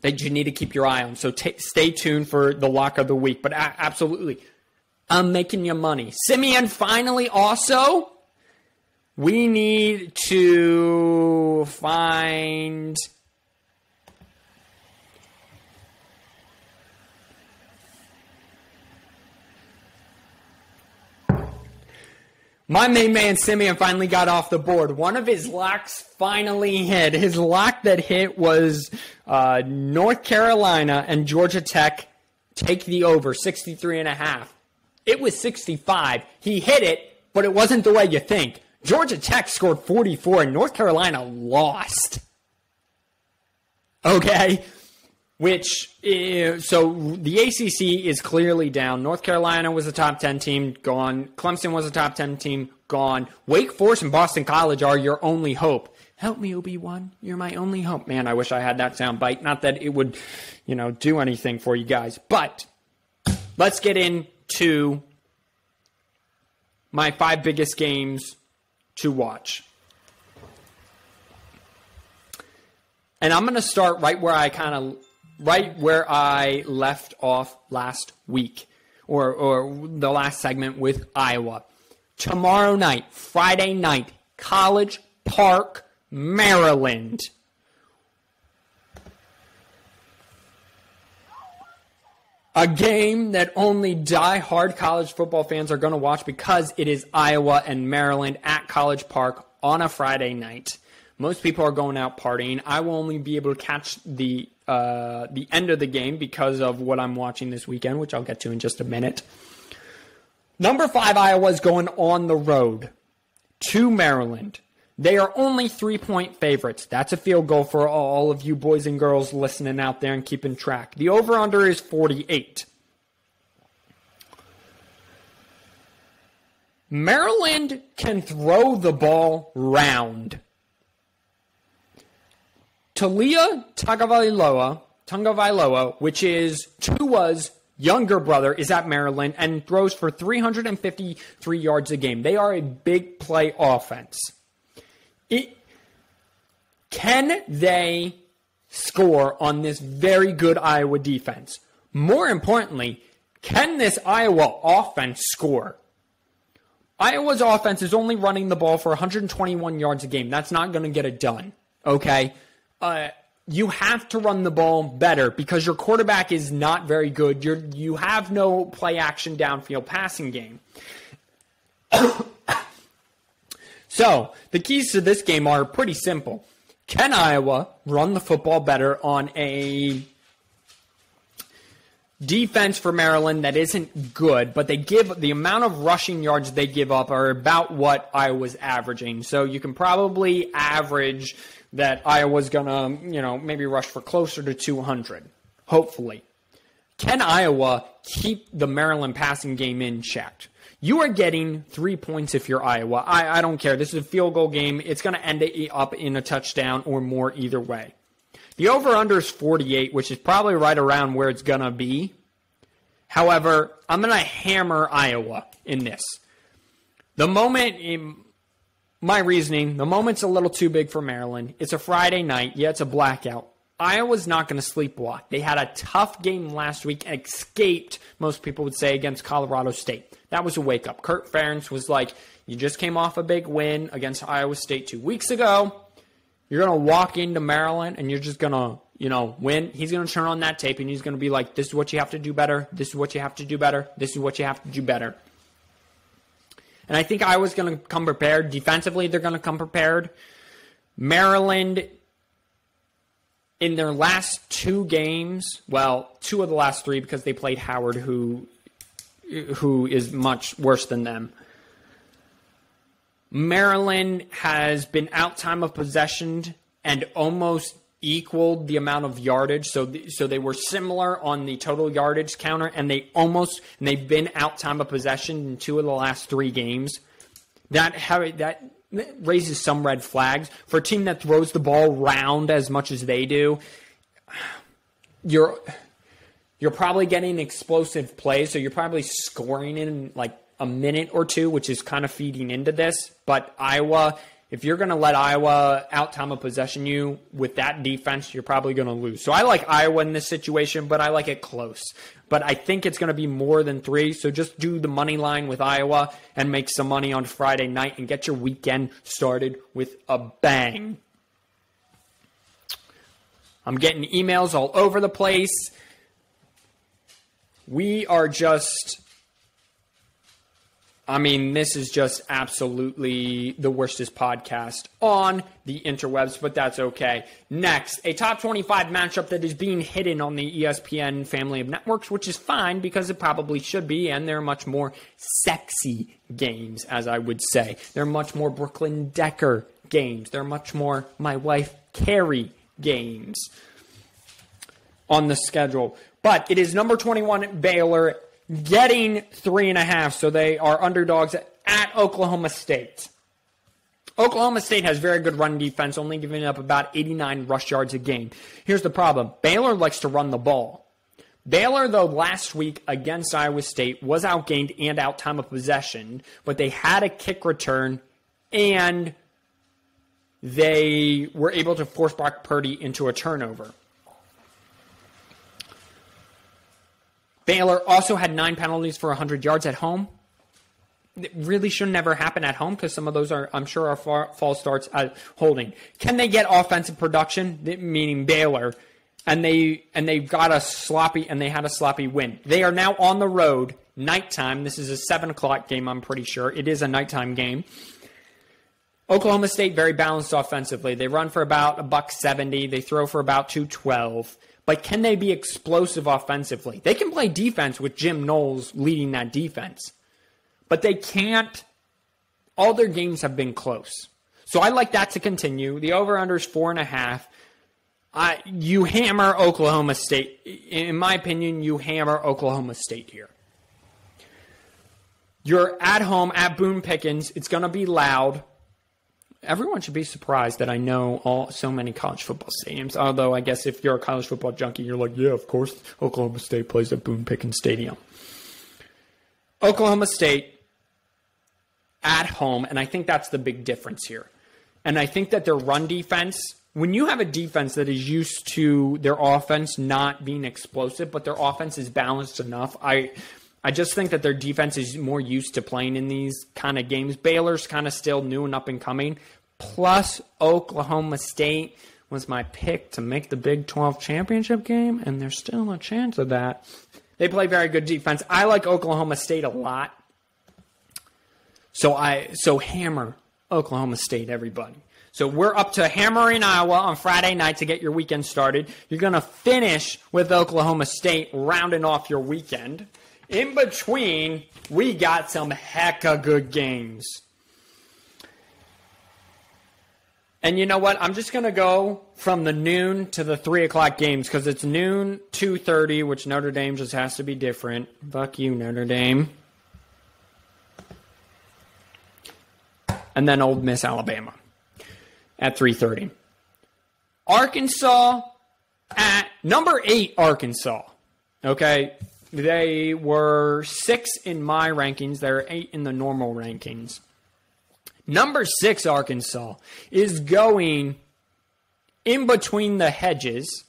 that you need to keep your eye on. So stay tuned for the lock of the week. But absolutely, I'm making you money. Simeon, finally, also, we need to find... My main man, Simeon, finally got off the board. One of his locks finally hit. His lock that hit was North Carolina and Georgia Tech take the over, 63.5. It was 65. He hit it, but it wasn't the way you think. Georgia Tech scored 44 and North Carolina lost. Okay? So the ACC is clearly down. North Carolina was a top 10 team, gone. Clemson was a top 10 team, gone. Wake Forest and Boston College are your only hope. Help me, Obi-Wan. You're my only hope. Man, I wish I had that sound bite. Not that it would, do anything for you guys. But let's get into my 5 biggest games to watch. And I'm going to start right where I left off last week, or the last segment with Iowa. Tomorrow night, Friday night, College Park, Maryland. A game that only die-hard college football fans are going to watch because it is Iowa and Maryland at College Park on a Friday night. Most people are going out partying. I will only be able to catch the end of the game because of what I'm watching this weekend, which I'll get to in just a minute. Number 5, Iowa is going on the road to Maryland. They are only 3-point favorites. That's a field goal for all of you boys and girls listening out there and keeping track. The over-under is 48. Maryland can throw the ball round. Talia Tagovailoa, which is Tua's younger brother, is at Maryland and throws for 353 yards a game. They are a big play offense. Can they score on this very good Iowa defense? More importantly, can this Iowa offense score? Iowa's offense is only running the ball for 121 yards a game. That's not going to get it done, okay? you have to run the ball better because your quarterback is not very good. You have no play action downfield passing game. So the keys to this game are pretty simple. Can Iowa run the football better on a defense for Maryland that isn't good, but they give the amount of rushing yards they give up are about what Iowa's averaging. So you can probably average that Iowa's going to, maybe rush for closer to 200, hopefully. Can Iowa keep the Maryland passing game in check? You are getting 3 points if you're Iowa. I don't care. This is a field goal game. It's going to end up in a touchdown or more either way. The over-under is 48, which is probably right around where it's going to be. However, I'm going to hammer Iowa in this. The moment's a little too big for Maryland. It's a Friday night. Yeah, it's a blackout. Iowa's not going to sleepwalk. They had a tough game last week and escaped, most people would say, against Colorado State. That was a wake-up. Kurt Ferentz was like, you just came off a big win against Iowa State 2 weeks ago. You're going to walk into Maryland and you're just going to, win. He's going to turn on that tape and he's going to be like, this is what you have to do better. This is what you have to do better. This is what you have to do better. And I think Iowa's going to come prepared. Defensively, they're going to come prepared. Maryland, in their last 2 games, well, 2 of the last 3 because they played Howard, who is much worse than them. Maryland has been out time of possession and almost equaled the amount of yardage. So they were similar on the total yardage counter, and they've been out time of possession in 2 of the last 3 games. That raises some red flags for a team that throws the ball round as much as they do. You're probably getting explosive plays, so you're probably scoring in like a minute or 2, which is kind of feeding into this. But Iowa, if you're going to let Iowa out time of possession you with that defense, you're probably going to lose. So I like Iowa in this situation, but I like it close. But I think it's going to be more than 3, so just do the money line with Iowa and make some money on Friday night and get your weekend started with a bang. I'm getting emails all over the place. This is just absolutely the worstest podcast on the interwebs, but that's okay. Next, a top 25 matchup that is being hidden on the ESPN family of networks, which is fine because it probably should be, and they're much more sexy games, as I would say. They're much more Brooklyn Decker games. They're much more My Wife Carrie games on the schedule. But it is number 21 Baylor getting 3.5, so they are underdogs at Oklahoma State. Oklahoma State has very good run defense, only giving up about 89 rush yards a game. Here's the problem. Baylor likes to run the ball. Baylor, though, last week against Iowa State was outgained and out time of possession, but they had a kick return, and they were able to force Brock Purdy into a turnover. Baylor also had 9 penalties for 100 yards at home. It really should never happen at home because some of those are false starts at holding. Can they get offensive production, meaning Baylor, and they had a sloppy win? They are now on the road, nighttime. This is a 7 o'clock game, I'm pretty sure. It is a nighttime game. Oklahoma State, very balanced offensively. They run for about $170. They throw for about 212. But can they be explosive offensively? They can play defense with Jim Knowles leading that defense. But they can't. All their games have been close. So I like that to continue. The over-under is 4.5. You hammer Oklahoma State. In my opinion, you hammer Oklahoma State here. You're at home at Boone Pickens. It's going to be loud. Everyone should be surprised that I know so many college football stadiums. Although I guess if you're a college football junkie, you're like, yeah, of course, Oklahoma State plays at Boone Pickens Stadium. Oklahoma State at home, and I think that's the big difference here. And I think that their run defense, when you have a defense that is used to their offense not being explosive, but their offense is balanced enough, I just think that their defense is more used to playing in these kind of games. Baylor's kind of still new and up and coming. Plus, Oklahoma State was my pick to make the Big 12 championship game, and there's still a chance of that. They play very good defense. I like Oklahoma State a lot. So hammer Oklahoma State, everybody. So we're up to hammering Iowa on Friday night to get your weekend started. You're going to finish with Oklahoma State, rounding off your weekend. In between, we got some hecka good games. And you know what? I'm just going to go from the noon to the 3 o'clock games because it's noon, 2:30, which Notre Dame just has to be different. Fuck you, Notre Dame. And then Ole Miss, Alabama at 3:30. Arkansas at number 8, Arkansas. Okay? They were 6 in my rankings. They're 8 in the normal rankings. Number 6, Arkansas, is going in between the hedges.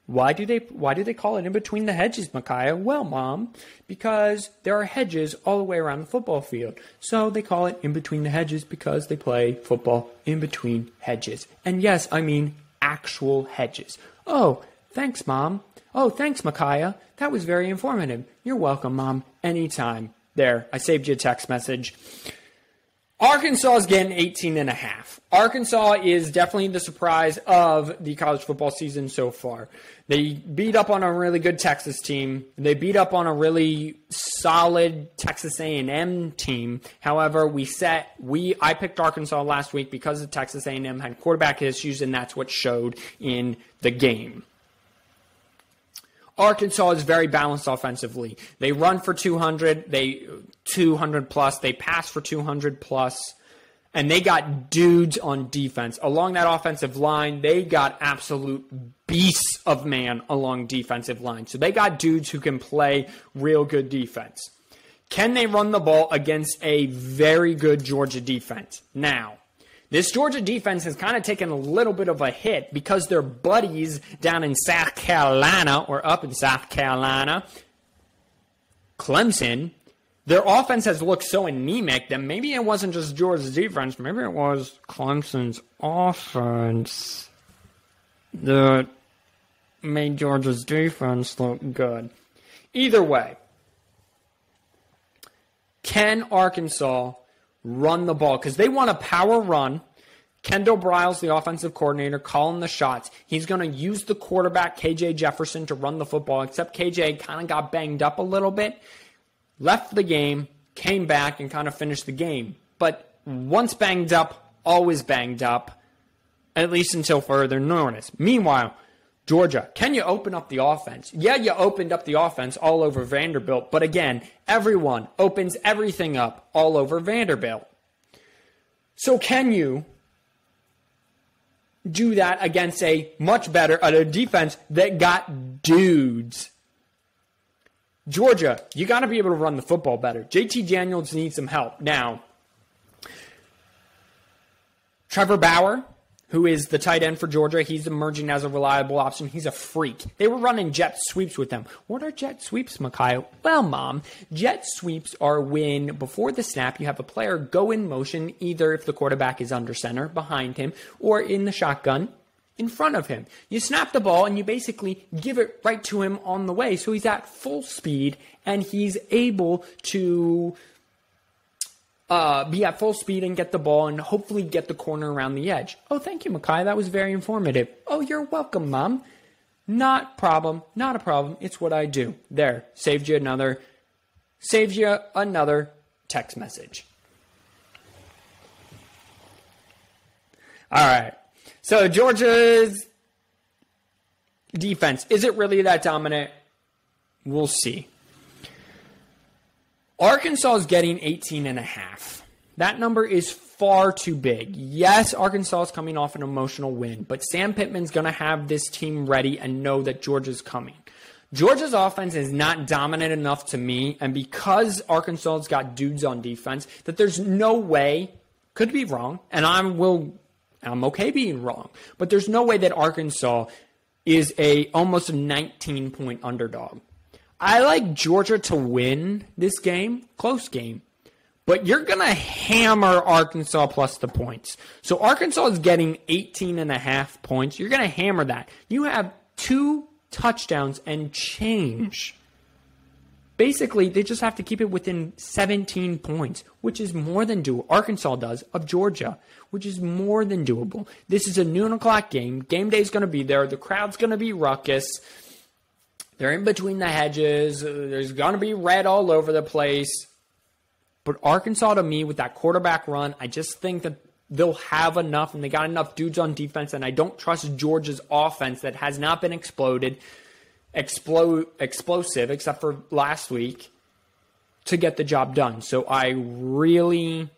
Why do they call it in between the hedges, Micaiah? Well, Mom, because there are hedges all the way around the football field. So they call it in between the hedges because they play football in between hedges. And yes, I mean actual hedges. Oh, thanks, Mom. Oh, thanks, Micaiah. That was very informative. You're welcome, Mom. Anytime. There, I saved you a text message. Arkansas is getting 18.5. Arkansas is definitely the surprise of the college football season so far. They beat up on a really good Texas team. They beat up on a really solid Texas A&M team. However, I picked Arkansas last week because the Texas A&M had quarterback issues, and that's what showed in the game. Arkansas is very balanced offensively. They run for 200, 200 plus. They pass for 200 plus. And they got dudes on defense. Along that offensive line, they got absolute beasts of man along defensive line. So they got dudes who can play real good defense. Can they run the ball against a very good Georgia defense? Now, this Georgia defense has kind of taken a little bit of a hit because their buddies down in South Carolina, or up in South Carolina, Clemson, their offense has looked so anemic that maybe it wasn't just Georgia's defense, maybe it was Clemson's offense that made Georgia's defense look good. Either way, can Arkansas run the ball? Because they want a power run. Kendall Briles, the offensive coordinator, calling the shots. He's going to use the quarterback, KJ Jefferson, to run the football, except KJ kind of got banged up a little bit, left the game, came back, and kind of finished the game. But once banged up, always banged up, at least until further notice. Meanwhile, Georgia, can you open up the offense? Yeah, you opened up the offense all over Vanderbilt, but again, everyone opens everything up all over Vanderbilt. So can you do that against a much better defense that got dudes? Georgia, you got to be able to run the football better. JT Daniels needs some help. Now, Trevor Bauer, who is the tight end for Georgia, he's emerging as a reliable option. He's a freak. They were running jet sweeps with them. What are jet sweeps, Micaiah? Well, Mom, jet sweeps are when, before the snap, you have a player go in motion, either if the quarterback is under center, behind him, or in the shotgun, in front of him. You snap the ball, and you basically give it right to him on the way, so he's at full speed, and he's able to be at full speed and get the ball and hopefully get the corner around the edge. Oh, thank you, Micaiah. That was very informative. Oh, you're welcome, Mom. Not a problem. It's what I do. There. Saved you another text message. All right. So Georgia's defense, is it really that dominant? We'll see. Arkansas is getting 18.5. That number is far too big. Yes, Arkansas is coming off an emotional win, but Sam Pittman's going to have this team ready and know that Georgia's coming. Georgia's offense is not dominant enough to me, and because Arkansas's got dudes on defense, that there's no way, could be wrong, and I'm okay being wrong, but there's no way that Arkansas is almost a 19-point underdog. I like Georgia to win this game, close game, But you're going to hammer Arkansas plus the points. So Arkansas is getting 18.5 points. You're going to hammer that. You have 2 touchdowns and change. Basically, they just have to keep it within 17 points, which is more than doable. Arkansas does, of Georgia, which is more than doable. This is a noon o'clock game. Game day is going to be there. The crowd's going to be ruckus. They're in between the hedges. There's going to be red all over the place. But Arkansas, to me, with that quarterback run, I just think that they'll have enough, and they got enough dudes on defense, and I don't trust Georgia's offense that has not been explosive, except for last week, to get the job done. So I really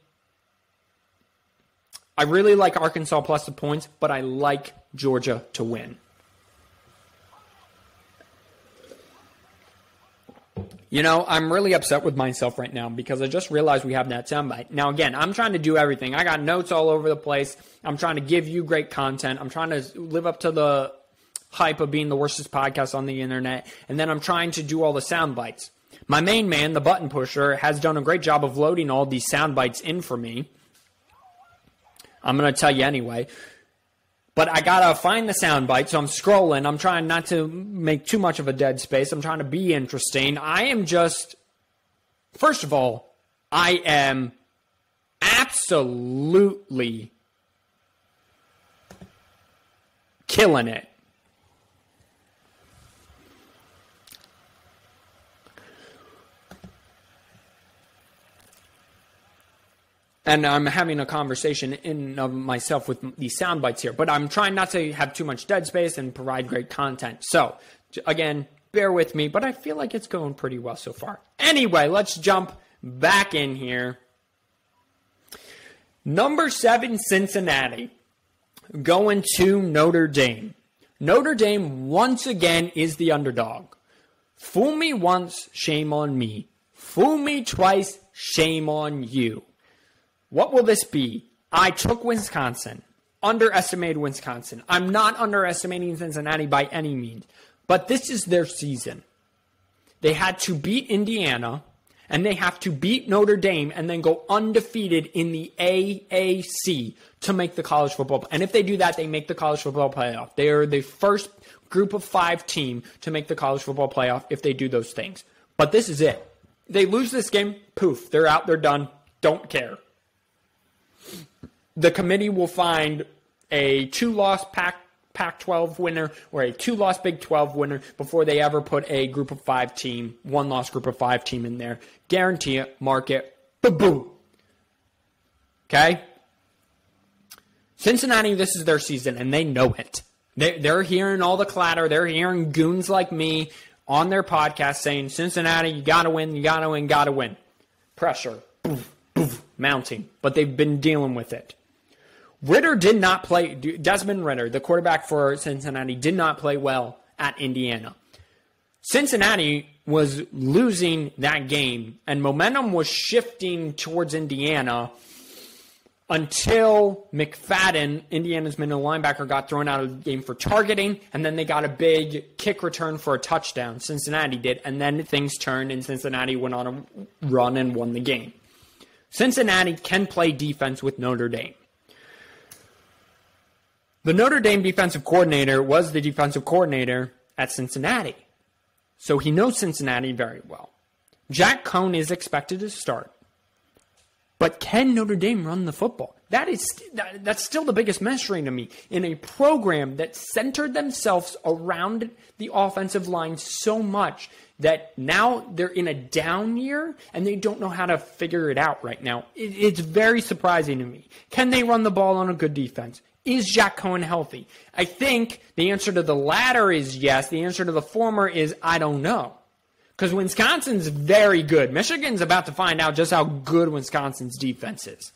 like Arkansas plus the points, but I like Georgia to win. You know, I'm really upset with myself right now because I just realized we have that soundbite. Now, again, I'm trying to do everything. I got notes all over the place. I'm trying to give you great content. I'm trying to live up to the hype of being the worstest podcast on the internet. And then I'm trying to do all the sound bites. My main man, the button pusher, has done a great job of loading all these sound bites in for me. I'm going to tell you anyway. But I got to find the sound bite, so I'm scrolling. I'm trying not to make too much of a dead space. I'm trying to be interesting. I am just, first of all, I am absolutely killing it. And I'm having a conversation in of myself with these sound bites here. But I'm trying not to have too much dead space and provide great content. So, again, bear with me. But I feel like it's going pretty well so far. Anyway, let's jump back in here. Number 7, Cincinnati, going to Notre Dame. Notre Dame, once again, is the underdog. Fool me once, shame on me. Fool me twice, shame on you. What will this be? I took Wisconsin. Underestimated Wisconsin. I'm not underestimating Cincinnati by any means. But this is their season. They had to beat Indiana, and they have to beat Notre Dame, and then go undefeated in the AAC to make the college football. And if they do that, they make the college football playoff. They are the first group of 5 team to make the college football playoff if they do those things. But this is it. They lose this game, poof, they're out, they're done, don't care. The committee will find a 2-loss Pac-12 winner or a 2-loss Big 12 winner before they ever put a group of 5 team, 1-loss group of 5 team in there. Guarantee it, mark it, boom. Okay? Cincinnati, this is their season, and they know it. They're hearing all the clatter. They're hearing goons like me on their podcast saying, Cincinnati, you got to win, you got to win, got to win. Pressure, mounting, but they've been dealing with it. Ritter did not play. Desmond Ritter, the quarterback for Cincinnati, did not play well at Indiana. Cincinnati was losing that game, and momentum was shifting towards Indiana until McFadden, Indiana's middle linebacker, got thrown out of the game for targeting, and then they got a big kick return for a touchdown. Cincinnati did, and then things turned, and Cincinnati went on a run and won the game. Cincinnati can play defense with Notre Dame. The Notre Dame defensive coordinator was the defensive coordinator at Cincinnati. So he knows Cincinnati very well. Jack Cohn is expected to start. But can Notre Dame run the football? That's still the biggest mystery to me. In a program that centered themselves around the offensive line so much that now they're in a down year and they don't know how to figure it out right now. It's very surprising to me. Can they run the ball on a good defense? Is Jack Cohn healthy? I think the answer to the latter is yes. The answer to the former is I don't know. Because Wisconsin's very good. Michigan's about to find out just how good Wisconsin's defense is.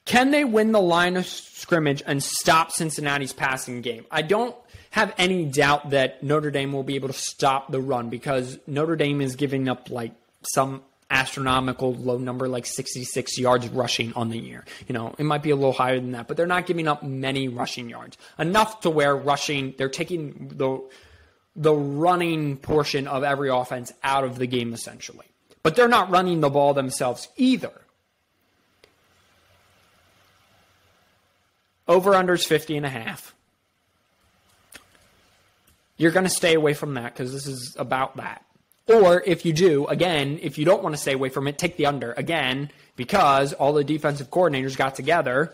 Can they win the line of scrimmage and stop Cincinnati's passing game? I don't have any doubt that Notre Dame will be able to stop the run because Notre Dame is giving up like some astronomical low number, like 66 yards rushing on the year. You know, it might be a little higher than that, but they're not giving up many rushing yards. Enough to where rushing, they're taking the running portion of every offense out of the game essentially. But they're not running the ball themselves either. Over-under's 50.5. You're going to stay away from that because this is about that. Or if you do, again, if you don't want to stay away from it, take the under. Again, because all the defensive coordinators got together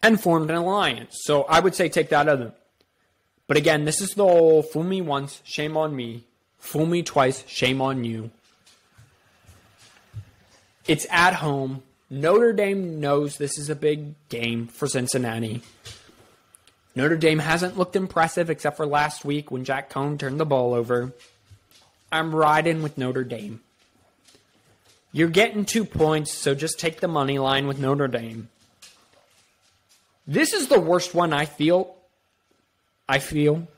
and formed an alliance. So I would say take that other. But again, this is the whole fool me once, shame on me. Fool me twice, shame on you. It's at home. Notre Dame knows this is a big game for Cincinnati. Notre Dame hasn't looked impressive except for last week when Jack Cohn turned the ball over. I'm riding with Notre Dame. You're getting 2 points, so just take the money line with Notre Dame. This is the worst one I feel. That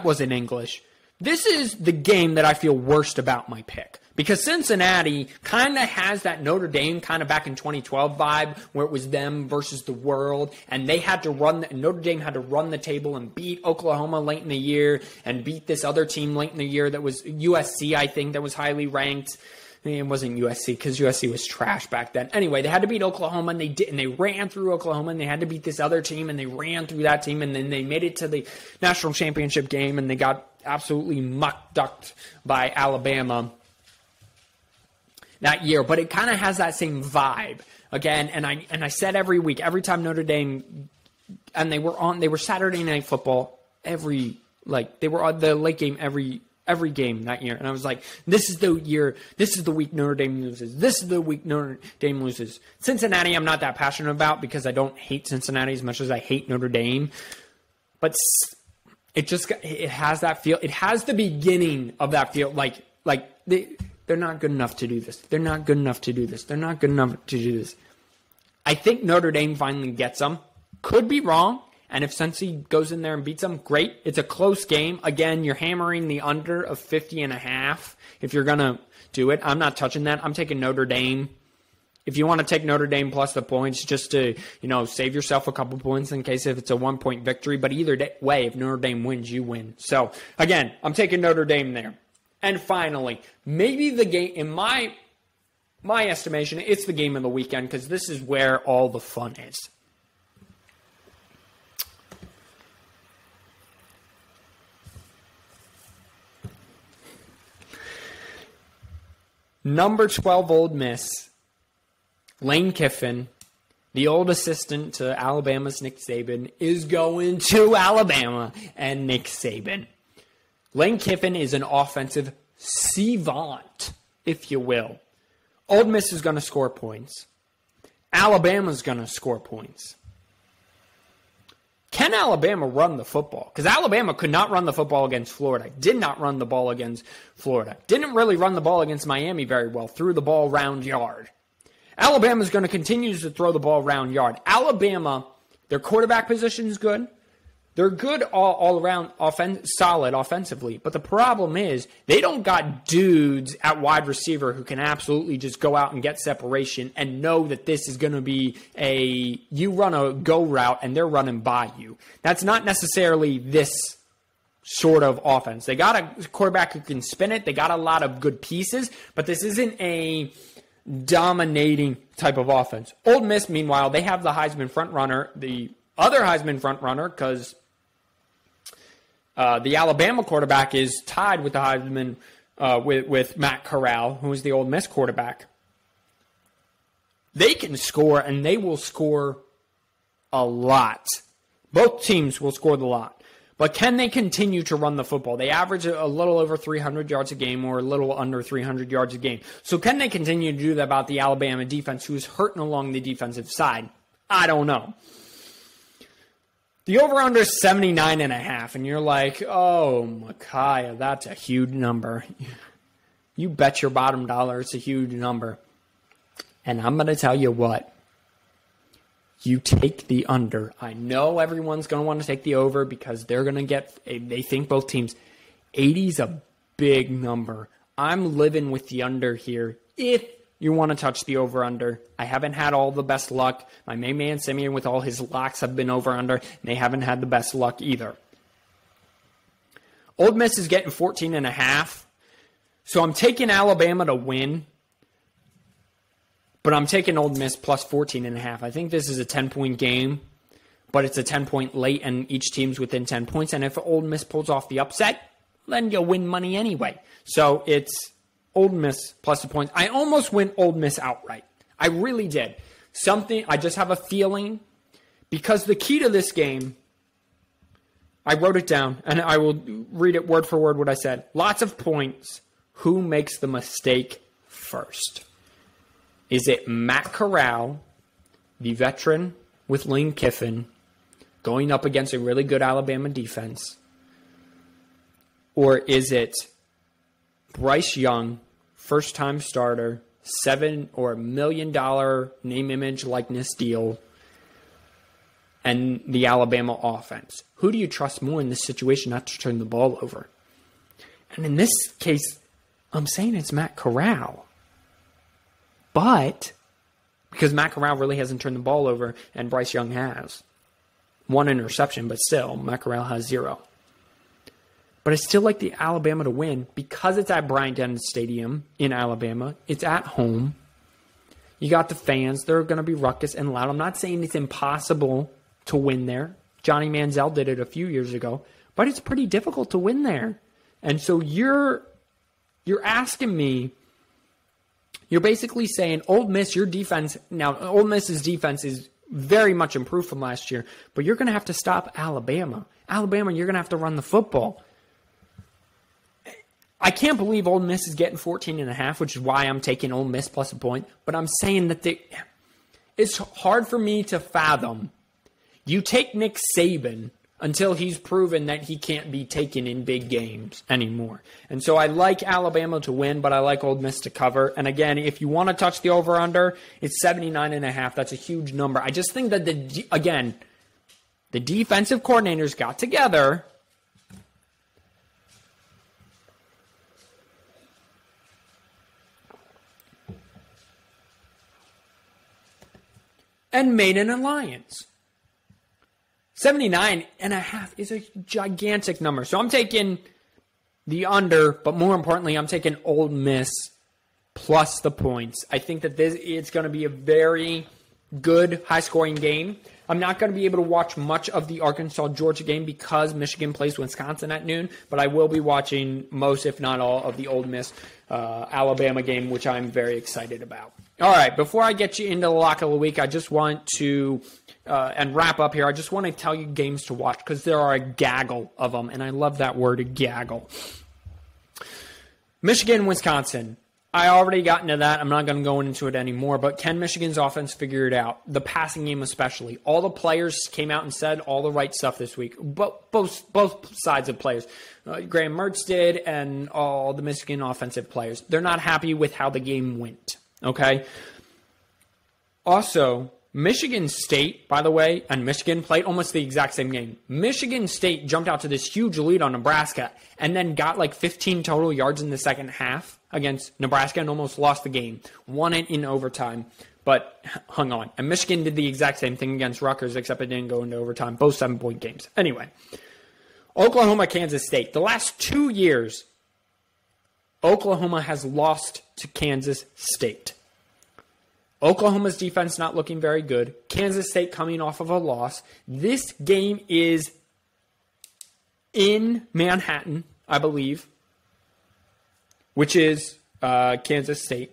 wasn't English. This is the game that I feel worst about my pick. Because Cincinnati kind of has that Notre Dame kind of back in 2012 vibe where it was them versus the world. And they had to Notre Dame had to run the table and beat Oklahoma late in the year and beat this other team late in the year that was USC, I think, that was highly ranked. It wasn't USC because USC was trash back then. Anyway, they had to beat Oklahoma and they did, and they ran through Oklahoma and they had to beat this other team and they ran through that team and then they made it to the national championship game and they got absolutely muck-ducked by Alabama that year. But it kind of has that same vibe again. And I said every week, every time Notre Dame, and they were Saturday Night Football they were on the late game every game that year. And I was like, this is the week Notre Dame loses. This is the week Notre Dame loses. Cincinnati, I'm not that passionate about because I don't hate Cincinnati as much as I hate Notre Dame. But it has that feel. It has the beginning of that feel. They're not good enough to do this. They're not good enough to do this. They're not good enough to do this. I think Notre Dame finally gets them. Could be wrong. And if Cincy goes in there and beats them, great. It's a close game. Again, you're hammering the under of 50.5 if you're going to do it. I'm not touching that. I'm taking Notre Dame. If you want to take Notre Dame plus the points just to, save yourself a couple points in case if it's a 1-point victory. But either way, if Notre Dame wins, you win. So, again, I'm taking Notre Dame there. And finally, maybe the game, in my estimation, it's the game of the weekend because this is where all the fun is. Number 12, Ole Miss, Lane Kiffin, the old assistant to Alabama's Nick Saban, is going to Alabama and Nick Saban. Lane Kiffin is an offensive savant, if you will. Ole Miss is going to score points. Alabama's going to score points. Can Alabama run the football? Because Alabama could not run the football against Florida. Did not run the ball against Florida. Didn't really run the ball against Miami very well. Threw the ball round yard. Alabama's going to continue to throw the ball round yard. Alabama, their quarterback position is good. They're good all around, solid offensively. But the problem is they don't got dudes at wide receiver who can absolutely just go out and get separation and know that this is going to be you run a go route and they're running by you. That's not necessarily this sort of offense. They got a quarterback who can spin it. They got a lot of good pieces, but this isn't a dominating type of offense. Ole Miss, meanwhile, they have the Heisman frontrunner, the other Heisman frontrunner, because the Alabama quarterback is tied with the Heisman with Matt Corral, who is the Ole Miss quarterback. They can score, and they will score a lot. Both teams will score the lot. But can they continue to run the football? They average a little over 300 yards a game or a little under 300 yards a game. So can they continue to do that about the Alabama defense, who is hurting along the defensive side? I don't know. The over-under is 79.5, and you're like, oh, Micaiah, that's a huge number. You bet your bottom dollar it's a huge number. And I'm going to tell you what. You take the under. I know everyone's going to want to take the over because they're going to they think both teams. 80 is a big number. I'm living with the under here. If you want to touch the over-under. I haven't had all the best luck. My main man, Simeon, with all his locks have been over-under, and they haven't had the best luck either. Ole Miss is getting 14.5, so I'm taking Alabama to win, but I'm taking Ole Miss plus 14.5. I think this is a 10-point game, but it's a 10-point late, and each team's within 10 points, and if Ole Miss pulls off the upset, then you'll win money anyway. So it's Ole Miss plus the points. I almost went Ole Miss outright. I really did. I just have a feeling, because the key to this game, I wrote it down, and I will read it word for word what I said. Lots of points. Who makes the mistake first? Is it Matt Corral, the veteran with Lane Kiffin, going up against a really good Alabama defense? Or is it Bryce Young, first-time starter, $7 or $1 million name, image, likeness deal, and the Alabama offense? Who do you trust more in this situation not to turn the ball over? And in this case, I'm saying it's Matt Corral. But, because Matt Corral really hasn't turned the ball over, and Bryce Young has. 1 interception, but still, Matt Corral has 0. But I still like the Alabama to win because it's at Bryant-Denny Stadium in Alabama. It's at home. You got the fans. They're going to be ruckus and loud. I'm not saying it's impossible to win there. Johnny Manziel did it a few years ago. But it's pretty difficult to win there. And so you're asking me, you're basically saying, Ole Miss, your defense, now Ole Miss's defense is very much improved from last year, but you're going to have to stop Alabama. Alabama, you're going to have to run the football. I can't believe Ole Miss is getting 14.5, which is why I'm taking Ole Miss plus a point. But I'm saying that it's hard for me to fathom. You take Nick Saban until he's proven that he can't be taken in big games anymore. And so I like Alabama to win, but I like Ole Miss to cover. And again, if you want to touch the over-under, it's 79.5. That's a huge number. I just think that, the defensive coordinators got together and made an alliance. 79.5 is a gigantic number. So I'm taking the under, but more importantly, I'm taking Ole Miss plus the points. I think that it's going to be a very good, high-scoring game. I'm not going to be able to watch much of the Arkansas-Georgia game because Michigan plays Wisconsin at noon, but I will be watching most, if not all, of the Ole Miss Alabama game, which I'm very excited about. All right, before I get you into the lock of the week, I just want to, and wrap up here, I just want to tell you games to watch because there are a gaggle of them, and I love that word, a gaggle. Michigan, Wisconsin. I already got into that. I'm not going to go into it anymore, but can Michigan's offense figure it out? The passing game especially. All the players came out and said all the right stuff this week. Both sides of players. Graham Mertz did and all the Michigan offensive players. They're not happy with how the game went. Okay? Also, Michigan State, by the way, and Michigan played almost the exact same game. Michigan State jumped out to this huge lead on Nebraska and then got like 15 total yards in the second half against Nebraska and almost lost the game. Won it in overtime, but hung on. And Michigan did the exact same thing against Rutgers, except it didn't go into overtime. Both 7-point games. Anyway, Oklahoma, Kansas State. The last 2 years, Oklahoma has lost to Kansas State. Oklahoma's defense not looking very good. Kansas State coming off of a loss. This game is in Manhattan, I believe, which is Kansas State.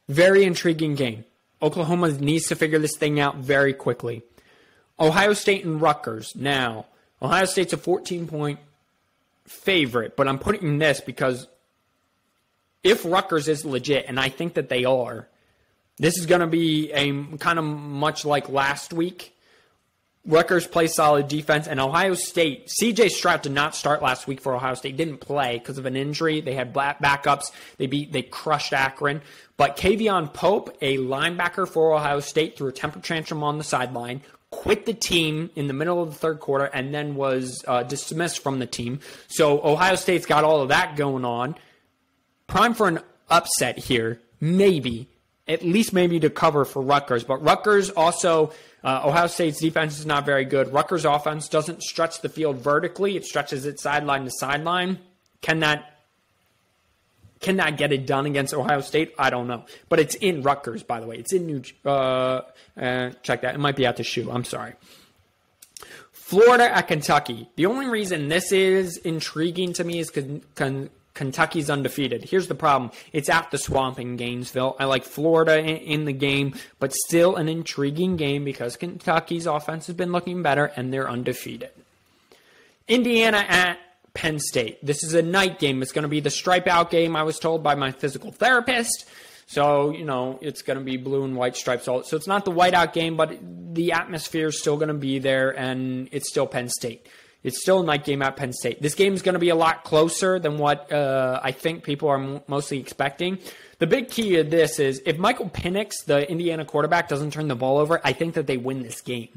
Very intriguing game. Oklahoma needs to figure this thing out very quickly. Ohio State and Rutgers. Now, Ohio State's a 14-point favorite, but I'm putting this because if Rutgers is legit, and I think that they are, this is going to be a kind of much like last week. Rutgers plays solid defense, and Ohio State, C.J. Stroud did not start last week for Ohio State. Didn't play because of an injury. They had backups. They crushed Akron. But Kavion Pope, a linebacker for Ohio State, threw a temper tantrum on the sideline, quit the team in the middle of the third quarter, and then was dismissed from the team. So Ohio State's got all of that going on. prime for an upset here, maybe. At least maybe to cover for Rutgers. But Rutgers also, Ohio State's defense is not very good. Rutgers' offense doesn't stretch the field vertically. It stretches it sideline to sideline. Can that get it done against Ohio State? I don't know. But it's in Rutgers, by the way. It's in check that. It might be at the shoe. I'm sorry. Florida at Kentucky. The only reason this is intriguing to me is because Kentucky's undefeated. Here's the problem. It's at the Swamp in Gainesville. I like Florida in the game, but still an intriguing game because Kentucky's offense has been looking better and they're undefeated. Indiana at Penn State. This is a night game. It's going to be the stripe out game, I was told by my physical therapist. So, it's going to be blue and white stripes. So it's not the whiteout game, but the atmosphere is still going to be there, and it's still Penn State. It's still a night game at Penn State. This game is going to be a lot closer than what I think people are mostly expecting. The big key of this is if Michael Penix, the Indiana quarterback, doesn't turn the ball over, I think that they win this game.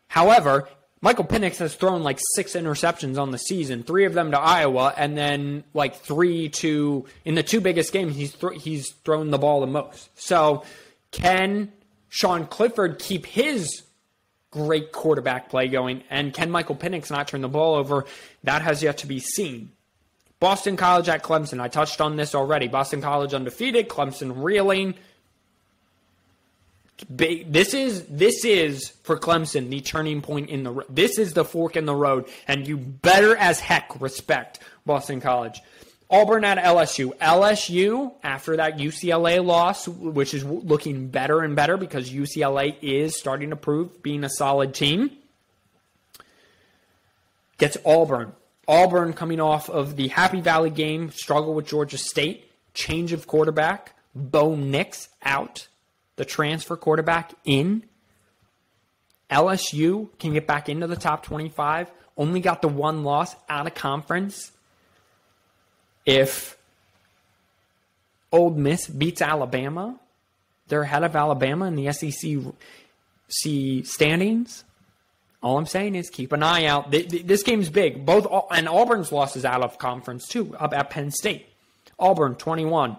However, Michael Penix has thrown like 6 interceptions on the season, 3 of them to Iowa, and then like 3 to in the 2 biggest games he's thrown the ball the most. So can Sean Clifford keep his great quarterback play going, and can Michael Penix not turn the ball over? That has yet to be seen. Boston College at Clemson. I touched on this already. Boston College undefeated, Clemson reeling. This is for Clemson the turning point in the. This is the fork in the road, and you better as heck respect Boston College. Auburn at LSU. LSU, after that UCLA loss, which is looking better and better because UCLA is starting to prove being a solid team, gets Auburn. Auburn coming off of the Happy Valley game, struggle with Georgia State, change of quarterback, Bo Nix out, the transfer quarterback in. LSU can get back into the top 25, only got the 1 loss out of conference. If Ole Miss beats Alabama, they're ahead of Alabama in the SEC standings. All I'm saying is keep an eye out. This game's big. And Auburn's loss is out of conference too, up at Penn State. Auburn, 21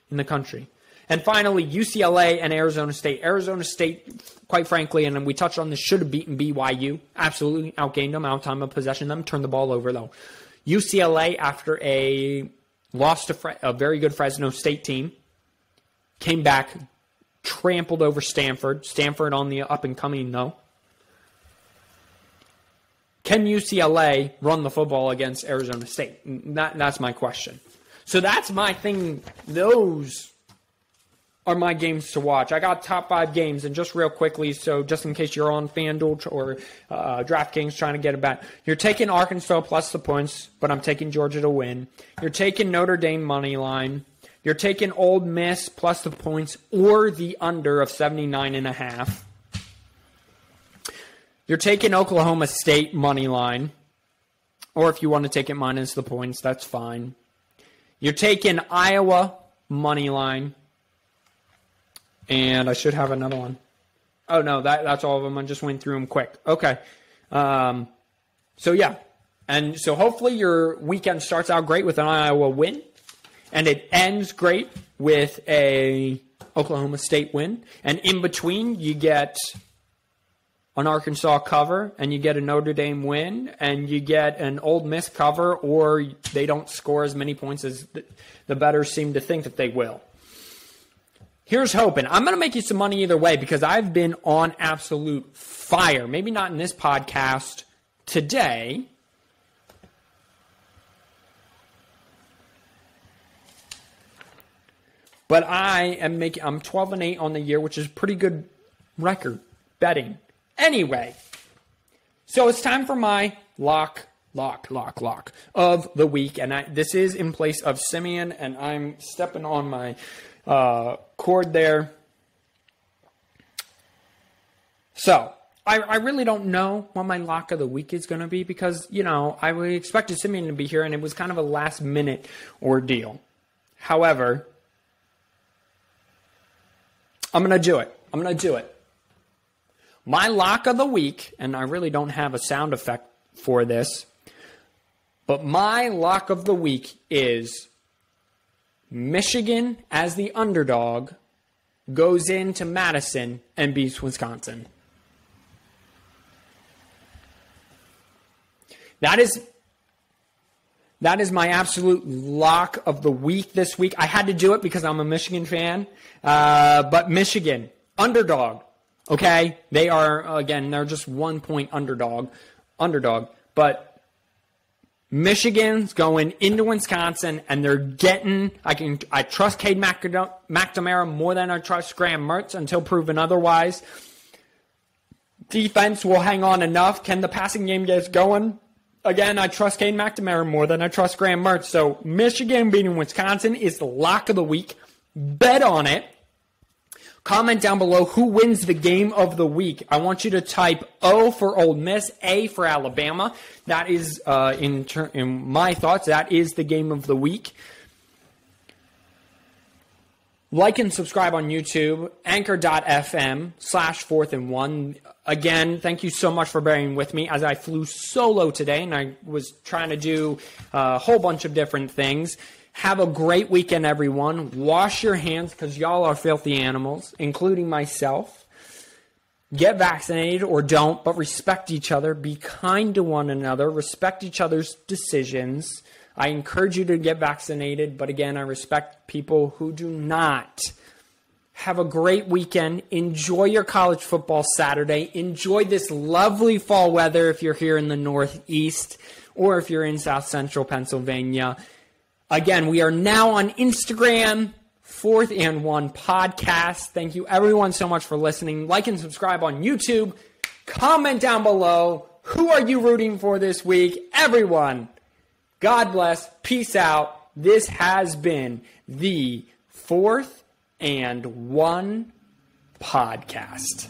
in the country. And finally, UCLA and Arizona State. Arizona State, quite frankly, and we touched on this, should have beaten BYU. Absolutely outgained them, out time of possession them, turned the ball over though. UCLA, after a loss to a very good Fresno State team, came back, trampled over Stanford. Stanford on the up-and-coming, though. Can UCLA run the football against Arizona State? That's my question. So that's my thing. Those are my games to watch. I got top 5 games, and just real quickly, so just in case you're on FanDuel or DraftKings trying to get a bet, you're taking Arkansas plus the points, but I'm taking Georgia to win. You're taking Notre Dame money line. You're taking Ole Miss plus the points or the under of 79.5. You're taking Oklahoma State money line, or if you want to take it minus the points, that's fine. You're taking Iowa money line. And I should have another one. Oh, no, that's all of them. I just went through them quick. Okay. So, yeah. And so hopefully your weekend starts out great with an Iowa win. And it ends great with a Oklahoma State win. And in between, you get an Arkansas cover, and you get a Notre Dame win, and you get an Ole Miss cover, or they don't score as many points as the bettors seem to think that they will. Here's hoping. I'm going to make you some money either way because I've been on absolute fire. Maybe not in this podcast today. But I'm 12-8 on the year, which is a pretty good record betting. Anyway, so it's time for my lock of the week. And this is in place of Simeon, and I'm stepping on my cord there. So I really don't know what my lock of the week is going to be because, I expected Simeon to be here and it was kind of a last minute ordeal. However, I'm going to do it. My lock of the week, and I really don't have a sound effect for this, but my lock of the week is Michigan, as the underdog, goes into Madison and beats Wisconsin. That is my absolute lock of the week this week. I had to do it because I'm a Michigan fan. But Michigan, underdog. Okay? They are, again, they're just 1 point underdog. But Michigan's going into Wisconsin, and they're getting, I trust Cade McNamara more than I trust Graham Mertz until proven otherwise. Defense will hang on enough. Can the passing game get going? Again, I trust Cade McNamara more than I trust Graham Mertz. So Michigan beating Wisconsin is the lock of the week. Bet on it. Comment down below who wins the game of the week. I want you to type O for Ole Miss, A for Alabama. That is, in my thoughts, that is the game of the week. Like and subscribe on YouTube, anchor.fm/4th&1. Again, thank you so much for bearing with me as I flew solo today and I was trying to do a whole bunch of different things. Have a great weekend, everyone. Wash your hands because y'all are filthy animals, including myself. Get vaccinated or don't, but respect each other. Be kind to one another. Respect each other's decisions. I encourage you to get vaccinated, but again, I respect people who do not. Have a great weekend. Enjoy your college football Saturday. Enjoy this lovely fall weather if you're here in the Northeast or if you're in South Central Pennsylvania. Again, we are now on Instagram, 4th&1 Podcast. Thank you everyone so much for listening. Like and subscribe on YouTube. Comment down below. Who are you rooting for this week? Everyone. God bless. Peace out. This has been the 4th&1 Podcast.